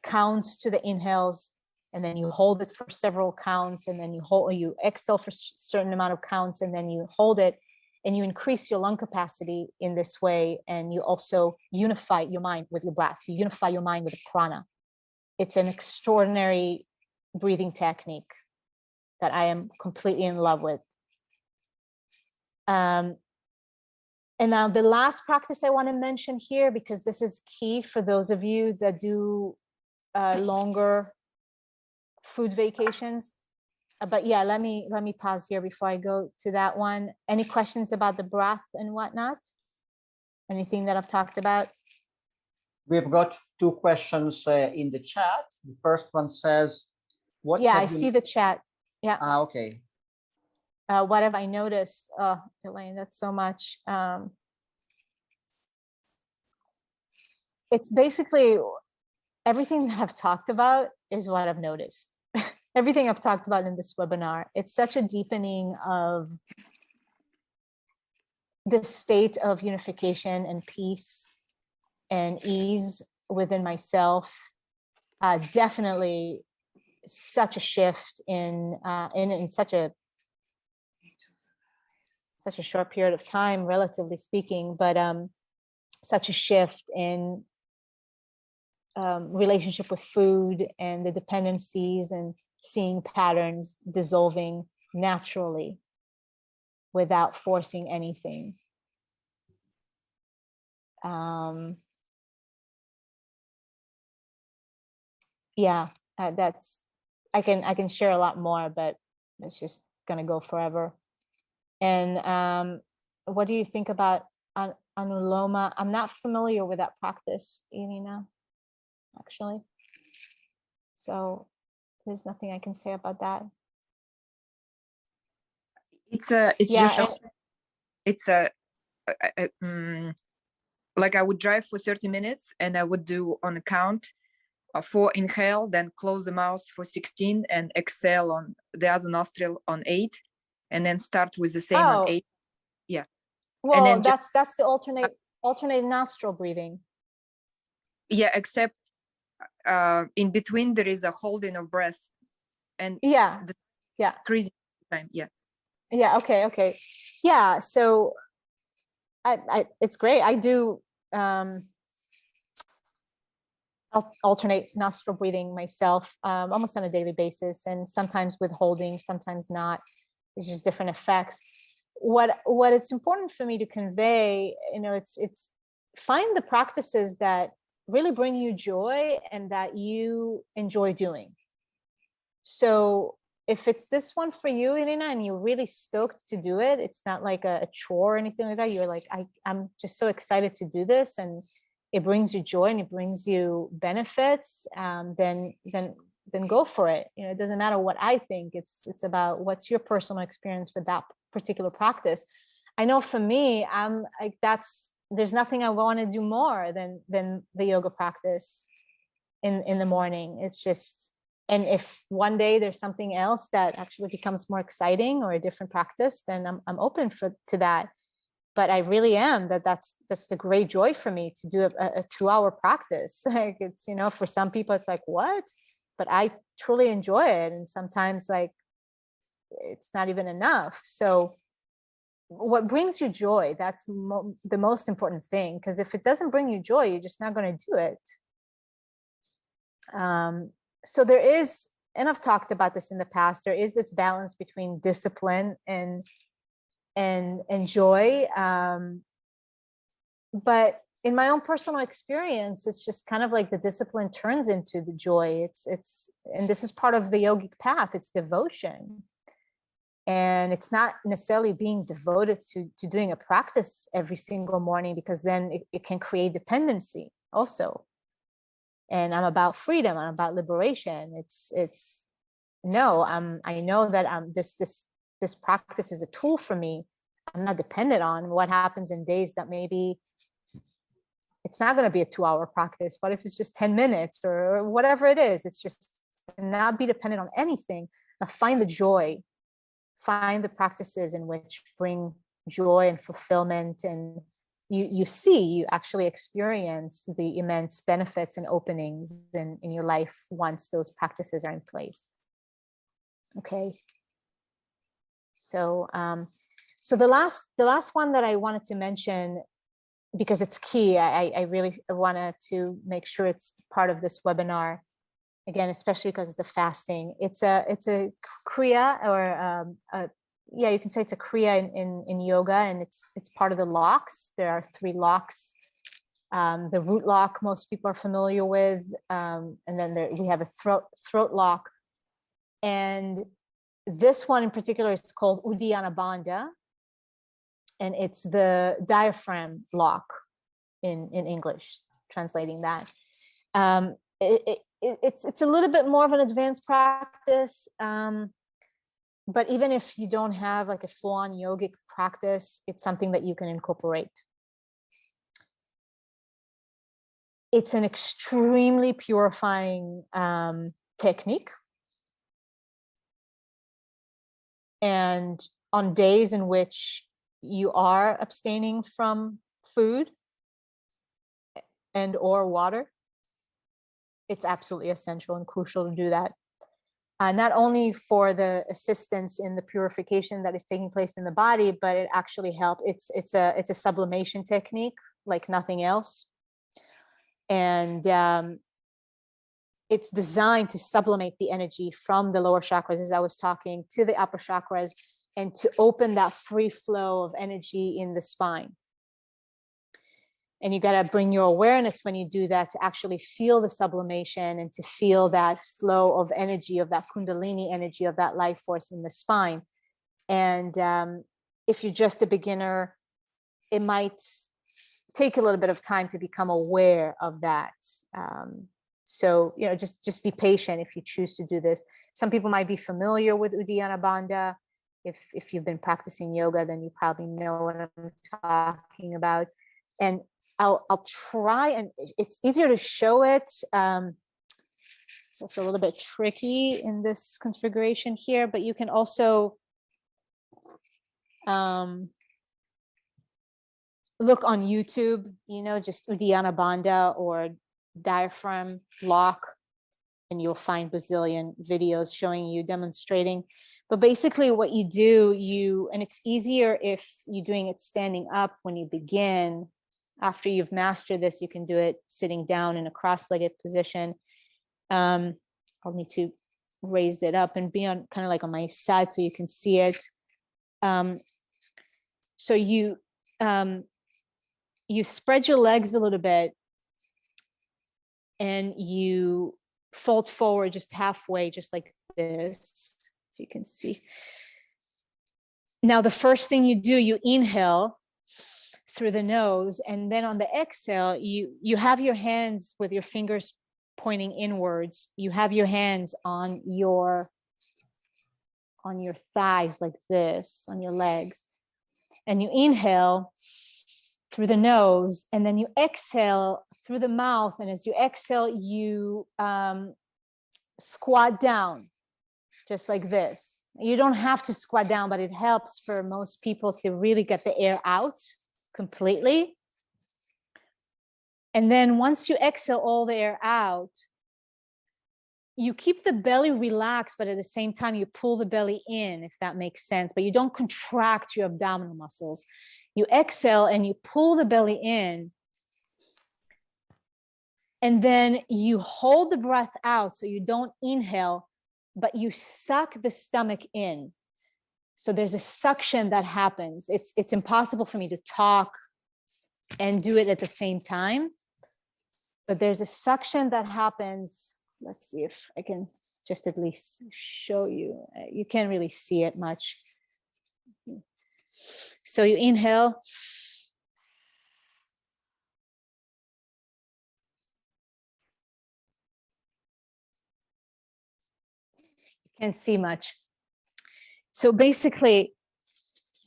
counts to the inhales, and then you hold it for several counts, and then you exhale for a certain amount of counts, and then you hold it, and you increase your lung capacity in this way, and you also unify your mind with your breath. You unify your mind with the prana. It's an extraordinary breathing technique that I am completely in love with. And now the last practice I want to mention here, because this is key for those of you that do longer food vacations. But yeah, let me pause here before I go to that one. Any questions about the breath and whatnot? Anything that I've talked about? We've got 2 questions in the chat. The first one says, "What?" Yeah, I see the chat. Yeah. Okay. What have I noticed? Oh, Elaine, that's so much. It's basically everything that I've talked about is what I've noticed. Everything I've talked about in this webinar. It's such a deepening of the state of unification and peace and ease within myself. Definitely such a shift in such a short period of time, relatively speaking, but such a shift in relationship with food and the dependencies, and seeing patterns dissolving naturally without forcing anything. Yeah, that's, I can share a lot more, but it's just gonna go forever. And what do you think about Anuloma? I'm not familiar with that practice, Irina, actually. So there's nothing I can say about that. It's Yeah, just it's like I would drive for 30 minutes, and I would do on a count 4 inhale, then close the mouth for 16, and exhale on the other nostril on 8, and then start with the same on 8. Yeah. Well, and then that's the alternate nostril breathing. Yeah, except in between there is a holding of breath, and yeah, increasing time. Yeah. Okay. Yeah. So I it's great. I do alternate nostril breathing myself, almost on a daily basis, and sometimes with holding, sometimes not. It's just different effects. What it's important for me to convey, it's find the practices that really bring you joy and that you enjoy doing. So if it's this one for you, Irina, and you're really stoked to do it, it's not like a chore or anything like that. You're like, I'm just so excited to do this, and it brings you joy and it brings you benefits, then go for it. It doesn't matter what I think. It's about what's your personal experience with that particular practice. I know for me, I'm like, there's nothing I want to do more than the yoga practice in the morning. It's just, and if one day there's something else that actually becomes more exciting or a different practice, then I'm open to that. But I really am that's the great joy for me to do a 2-hour practice. Like, it's, for some people it's like, what? But I truly enjoy it. And sometimes, like, it's not even enough. So what brings you joy. That's the most important thing, because if it doesn't bring you joy, you're just not going to do it. So there is, and I've talked about this in the past, there is this balance between discipline and joy. But in my own personal experience, it's just kind of like the discipline turns into the joy. And this is part of the yogic path. It's devotion. And it's not necessarily being devoted to doing a practice every single morning, because then it can create dependency also. And I'm about freedom. I'm about liberation. I know that this practice is a tool for me. I'm not dependent on what happens in days that maybe it's not going to be a 2-hour practice. What if it's just 10 minutes or whatever it is? It's just not be dependent on anything. But find the joy, find the practices in which bring joy and fulfillment, and you actually experience the immense benefits and openings in your life once those practices are in place. Okay. So the last one that I wanted to mention, because it's key, I really wanted to make sure it's part of this webinar, again, especially because it's the fasting. It's a kriya, or you can say it's a kriya in yoga, and it's part of the locks. There are 3 locks. The root lock most people are familiar with, and then we have a throat lock, and this one in particular is called Uddiyana Bandha, and it's the diaphragm lock in English, translating that. It's a little bit more of an advanced practice, but even if you don't have like a full-on yogic practice, it's something that you can incorporate. It's an extremely purifying technique. And on days in which you are abstaining from food and or water, it's absolutely essential and crucial to do that. Not only for the assistance in the purification that is taking place in the body, but it actually helps. It's a sublimation technique like nothing else. And it's designed to sublimate the energy from the lower chakras, as I was talking, to the upper chakras, and to open that free flow of energy in the spine. And you got to bring your awareness when you do that to actually feel the sublimation and to feel that flow of energy, of that Kundalini energy, of that life force in the spine. And if you're just a beginner, it might take a little bit of time to become aware of that. So, just be patient if you choose to do this. Some people might be familiar with Uddiyana Bandha. If you've been practicing yoga, then you probably know what I'm talking about. And I'll try, and it's easier to show it. It's also a little bit tricky in this configuration here, but you can also look on YouTube, just Uddiyana Bandha or diaphragm lock, and you'll find bazillion videos showing you, demonstrating. But basically what you do, and it's easier if you're doing it standing up when you begin. After you've mastered this, you can do it sitting down in a cross-legged position. I'll need to raise it up and be on kind of like on my side so you can see it. So you spread your legs a little bit, and you fold forward just halfway, just like this, you can see. Now, the first thing you do, you inhale through the nose, and then on the exhale, you have your hands with your fingers pointing inwards. You have your hands on your thighs like this, on your legs, and you inhale through the nose, and then you exhale through the mouth. And as you exhale, you squat down just like this. You don't have to squat down, but it helps for most people to really get the air out completely. And then once you exhale all the air out, you keep the belly relaxed, but at the same time, you pull the belly in, if that makes sense, but you don't contract your abdominal muscles. You exhale and you pull the belly in. And then you hold the breath out. So you don't inhale, but you suck the stomach in. So there's a suction that happens. It's impossible for me to talk and do it at the same time, but there's a suction that happens. Let's see if I can just at least show you. You can't really see it much. So you inhale. You can't see much. So basically,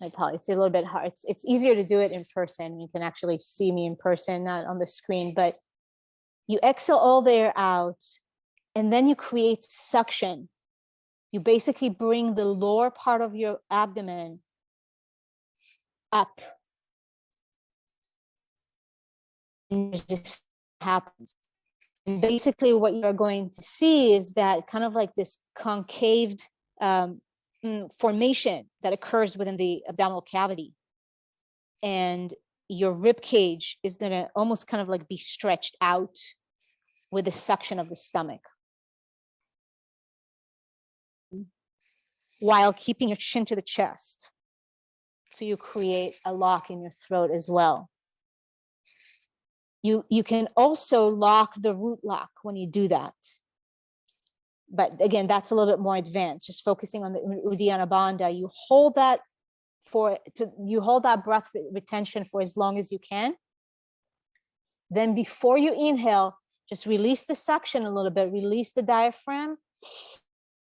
I apologize, it's a little bit hard. It's easier to do it in person. You can actually see me in person, not on the screen, but you exhale all the air out, and then you create suction. You basically bring the lower part of your abdomen up. And this happens. And basically what you're going to see is that kind of like this concave formation that occurs within the abdominal cavity. And your rib cage is going to almost kind of like be stretched out with the suction of the stomach, while keeping your chin to the chest. So you create a lock in your throat as well. You can also lock the root lock when you do that. But again, that's a little bit more advanced, just focusing on the Uddiyana Bandha. You hold that breath retention for as long as you can. Then before you inhale, just release the suction a little bit, release the diaphragm,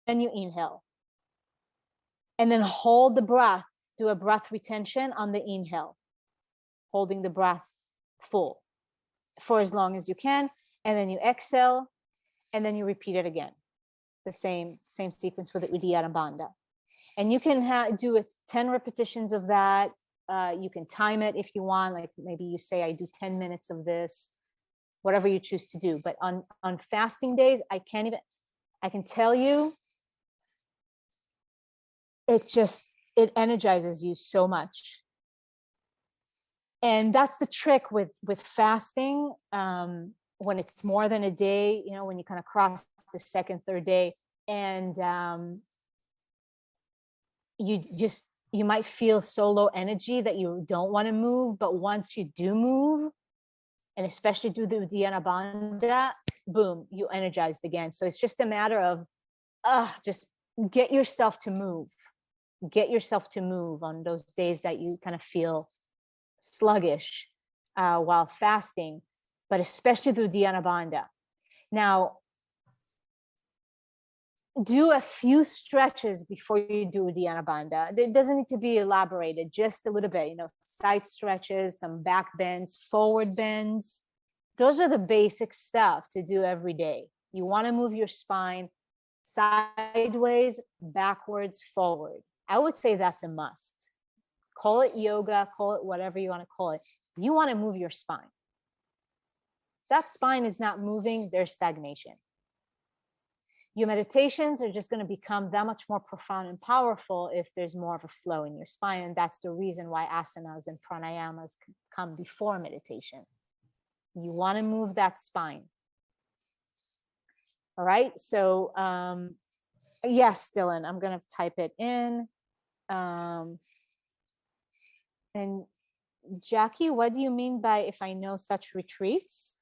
then you inhale. And then hold the breath, do a breath retention on the inhale, holding the breath full for as long as you can. And then you exhale, and then you repeat it again. The same sequence for the Uddiyana Bandha. And you can do 10 repetitions of that. You can time it if you want, like maybe you say, I do 10 minutes of this, whatever you choose to do. But on fasting days, I can tell you, it energizes you so much. And that's the trick with fasting. When it's more than a day, when you kind of cross the second, third day, and you might feel so low energy that you don't want to move, but once you do move, and especially do the Uddiyana Bandha, boom, you energized again. So it's just a matter of just get yourself to move on those days that you kind of feel sluggish while fasting, but especially the Uddiyana Bandha. Now, do a few stretches before you do Uddiyana Bandha. It doesn't need to be elaborated, just a little bit, side stretches, some back bends, forward bends. Those are the basic stuff to do every day. You want to move your spine sideways, backwards, forward. I would say that's a must. Call it yoga, call it whatever you want to call it. You want to move your spine. That spine is not moving, there's stagnation. Your meditations are just going to become that much more profound and powerful if there's more of a flow in your spine. And that's the reason why asanas and pranayamas come before meditation. You want to move that spine. All right. So, yes, Dylan, I'm going to type it in. And Jackie, what do you mean by if I know such retreats?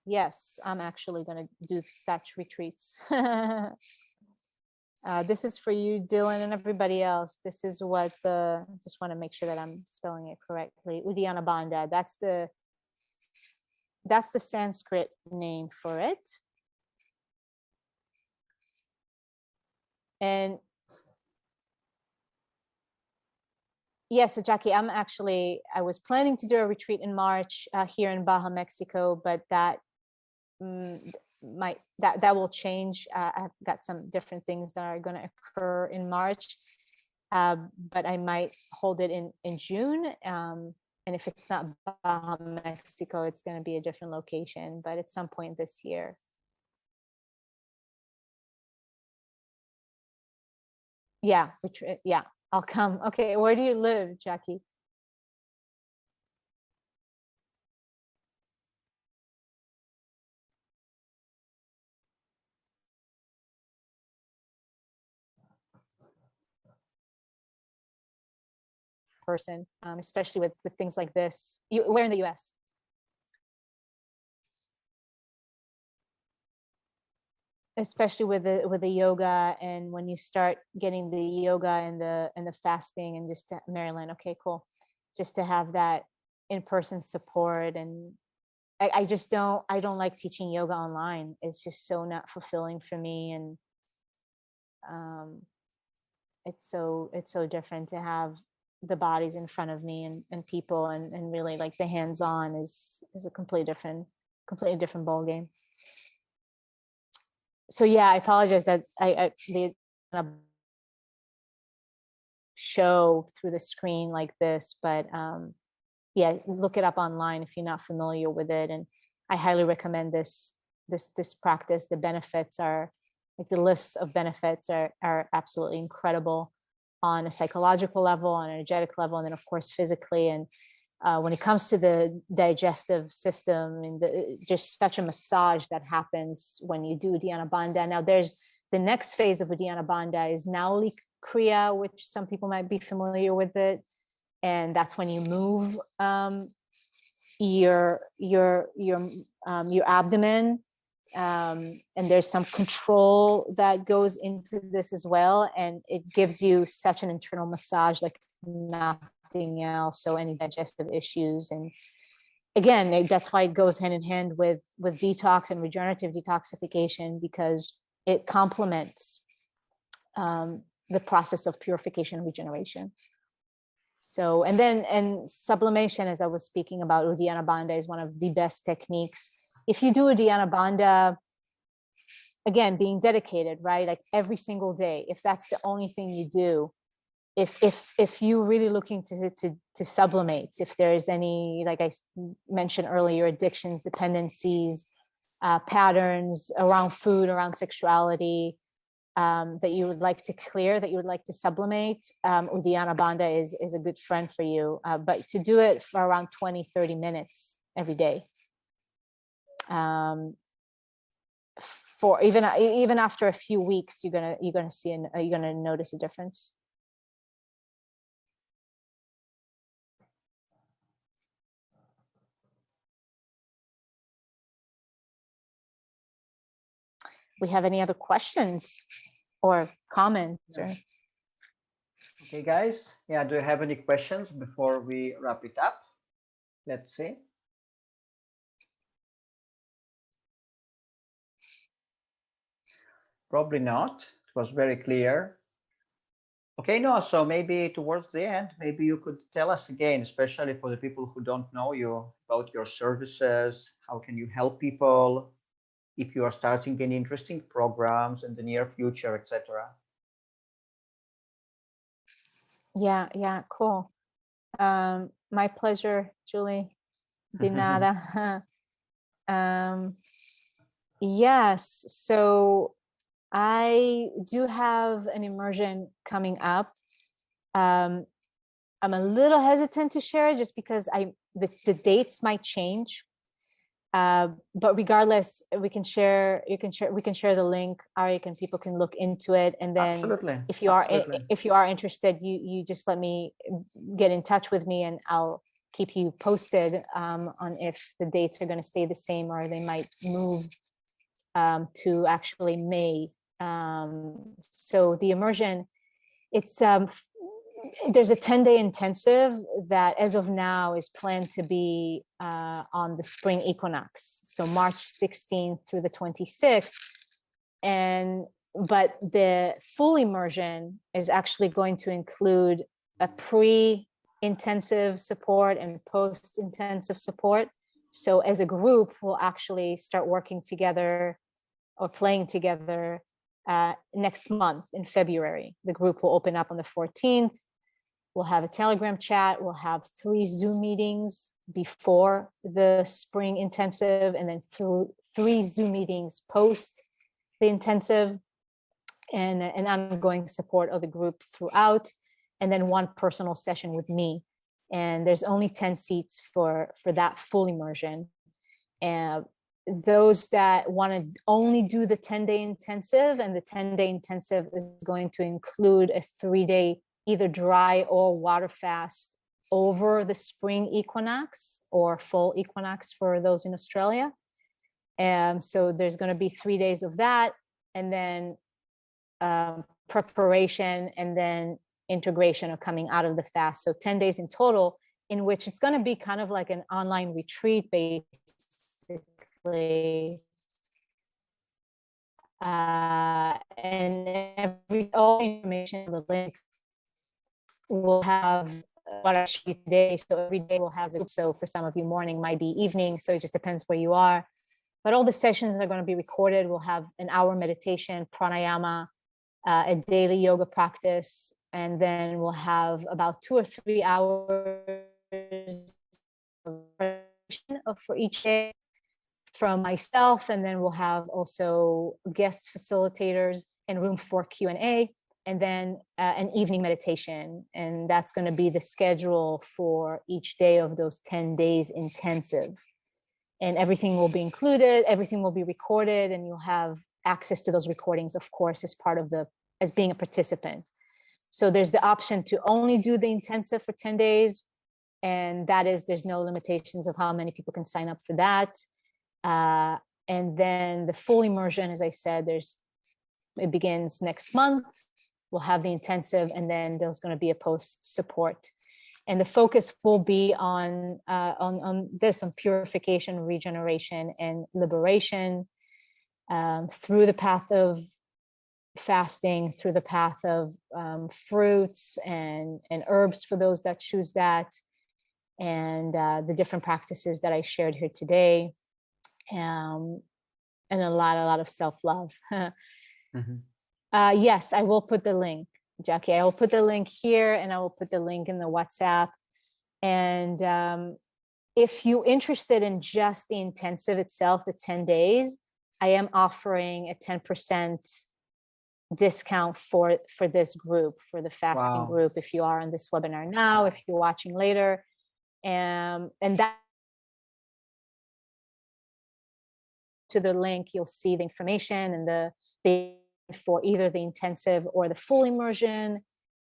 Yes, I'm actually going to do such retreats. This is for you, Dylan, and everybody else. This is what just want to make sure that I'm spelling it correctly. Uddiyana Bandha. That's the Sanskrit name for it. And yes, so Jackie, I was planning to do a retreat in March here in Baja, Mexico, but that will change. I've got some different things that are going to occur in March, but I might hold it in June. And if it's not Baja, Mexico, it's going to be a different location, but at some point this year. Yeah, yeah, I'll come. Okay, where do you live, Jackie? Person, especially with things like this. Where in the US? Especially with the yoga, and when you start getting the yoga and the fasting, and just Maryland. Okay, cool. Just to have that in-person support. And I don't like teaching yoga online. It's just so not fulfilling for me. And it's so different to have the bodies in front of me and people, and really like the hands-on is a completely different ball game. So yeah, I apologize that the show through the screen like this, but yeah, look it up online if you're not familiar with it. And I highly recommend this practice. The benefits are, like, the lists of benefits are absolutely incredible on a psychological level, on an energetic level, and then of course physically. And when it comes to the digestive system, and just such a massage that happens when you do Uddiyana Bandha. Now there's the next phase of Uddiyana Bandha is Nauli Kriya, which some people might be familiar with it. And that's when you move your abdomen, and there's some control that goes into this as well, and it gives you such an internal massage like nothing else. So any digestive issues, and again, that's why it goes hand in hand with detox and regenerative detoxification, because it complements the process of purification and regeneration. So, and sublimation, as I was speaking about, Uddiyana Bandha is one of the best techniques. If you do Uddiyana Bandha, again, being dedicated, right? Like every single day, if that's the only thing you do, if you're really looking to sublimate, if there's any, like I mentioned earlier, addictions, dependencies, patterns around food, around sexuality, that you would like to clear, that you would like to sublimate, Uddiyana Bandha is a good friend for you. But to do it for around 20-30 minutes every day, for even after a few weeks, you're gonna notice a difference. We have any other questions or comments? Or Okay, guys. Yeah, do you have any questions before we wrap it up? Let's see. Probably not. It was very clear. Okay, Noah, so maybe towards the end, maybe you could tell us again, especially for the people who don't know you, about your services. How can you help people? If you are starting any interesting programs in the near future, etc. Yeah, cool. My pleasure, Julie. De nada. Yes, so I do have an immersion coming up. I'm a little hesitant to share it just because the dates might change. But regardless, we can share the link, Arik, and people can look into it. And then Absolutely. if you are interested, you just let me get in touch with me, and I'll keep you posted on if the dates are going to stay the same or they might move to actually May. So the immersion, it's there's a 10-day intensive that as of now is planned to be on the spring equinox, so March 16th through the 26th. But the full immersion is actually going to include a pre-intensive support and post-intensive support. So as a group, we'll actually start working together or playing together next month in February. The group will open up on the 14th. We'll have a Telegram chat. We'll have 3 Zoom meetings before the spring intensive, and then through 3 Zoom meetings post the intensive, and an ongoing support of the group throughout, and then 1 personal session with me. And there's only 10 seats for that full immersion. And those that want to only do the 10-day intensive, and the 10-day intensive is going to include a 3-day either dry or water fast over the spring equinox or full equinox for those in Australia. And so there's going to be 3 days of that, and then preparation, and then integration of coming out of the fast. So 10 days in total, in which it's going to be kind of like an online retreat basically. And all information, the link will have what I show you today. So every day we'll have it. So for some of you, morning might be evening. So it just depends where you are. But all the sessions are going to be recorded. We'll have an hour meditation, pranayama, a daily yoga practice, and then we'll have about 2 or 3 hours for each day from myself, and then we'll have also guest facilitators and room for Q&A, and then an evening meditation. And that's going to be the schedule for each day of those 10 days intensive. And everything will be included, everything will be recorded, and you'll have access to those recordings, of course, as part of as being a participant. So there's the option to only do the intensive for 10 days. And that is, there's no limitations of how many people can sign up for that. And then the full immersion, as I said, it begins next month. We'll have the intensive, and then there's going to be a post support. And the focus will be on purification, regeneration, and liberation, through the path of fasting, through the path of fruits and herbs for those that choose that, and the different practices that I shared here today, and a lot of self-love. Yes, I will put the link, Jackie. I will put the link here, and I will put the link in the WhatsApp. And if you're interested in just the intensive itself, the 10 days, I am offering a 10% discount for this group, for the fasting group, if you are on this webinar now, if you're watching later. And that, to the link, you'll see the information and the for either the intensive or the full immersion.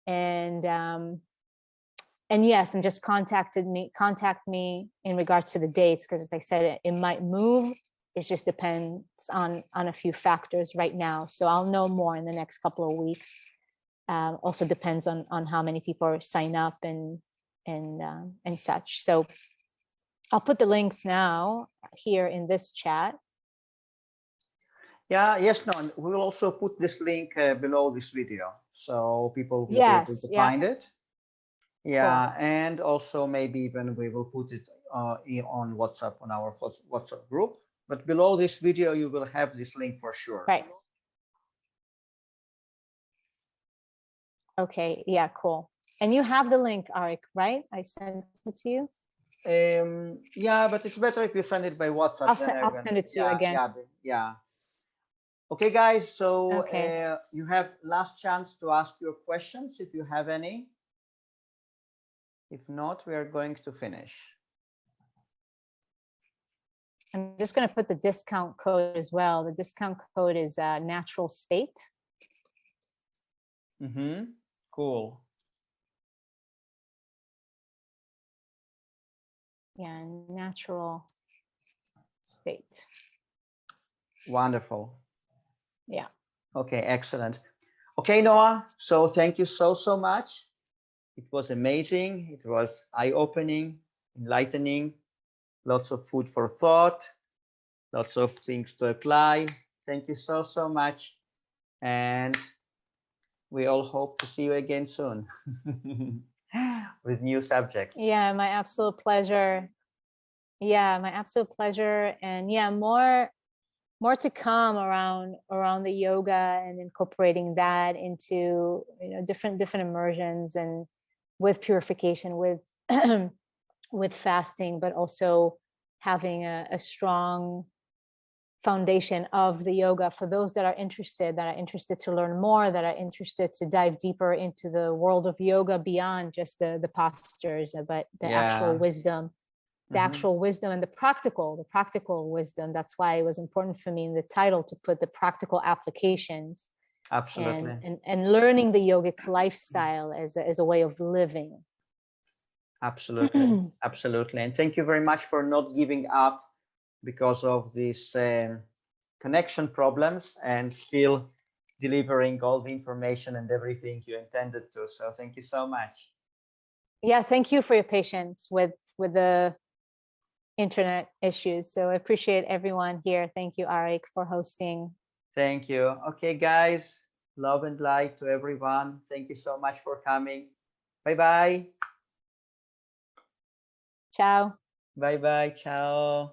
And yes, and just contact me in regards to the dates, because as I said, it might move. It just depends on a few factors right now. So I'll know more in the next couple of weeks. Also depends on how many people sign up and such. So I'll put the links now here in this chat. Yeah, yes, no, we will also put this link below this video, so people will be able to find it. Yeah, cool. And also maybe even we will put it on WhatsApp, on our WhatsApp group. But below this video, you will have this link for sure. Right. Okay, yeah, cool. And you have the link, Arik, right? I sent it to you. Yeah, but it's better if you send it by WhatsApp. I'll send it to you again. Yeah. Okay, guys, so you have last chance to ask your questions if you have any. If not, we are going to finish. I'm just going to put the discount code as well. The discount code is natural state. Cool. Yeah, natural state. Wonderful. Yeah. Okay, excellent. Okay, Noa, so thank you so much. It was amazing. It was eye-opening, enlightening, lots of food for thought, lots of things to apply. Thank you so much. And we all hope to see you again soon with new subjects. Yeah, my absolute pleasure. Yeah, my absolute pleasure. And yeah, more to come around the yoga and incorporating that into different immersions and with purification, with with fasting, but also having a strong foundation of the yoga for those that are interested to learn more, that are interested to dive deeper into the world of yoga beyond just the postures, but the actual wisdom, the actual wisdom and the practical wisdom. That's why it was important for me in the title to put the practical applications. Absolutely. And learning the yogic lifestyle as a way of living. Absolutely. Absolutely. And thank you very much for not giving up because of these connection problems and still delivering all the information and everything you intended to. So thank you so much. Yeah, thank you for your patience with the internet issues. So I appreciate everyone here. Thank you, Arik, for hosting. Thank you. Okay, guys, love and light to everyone. Thank you so much for coming. Bye-bye. Ciao. Bye-bye. Ciao.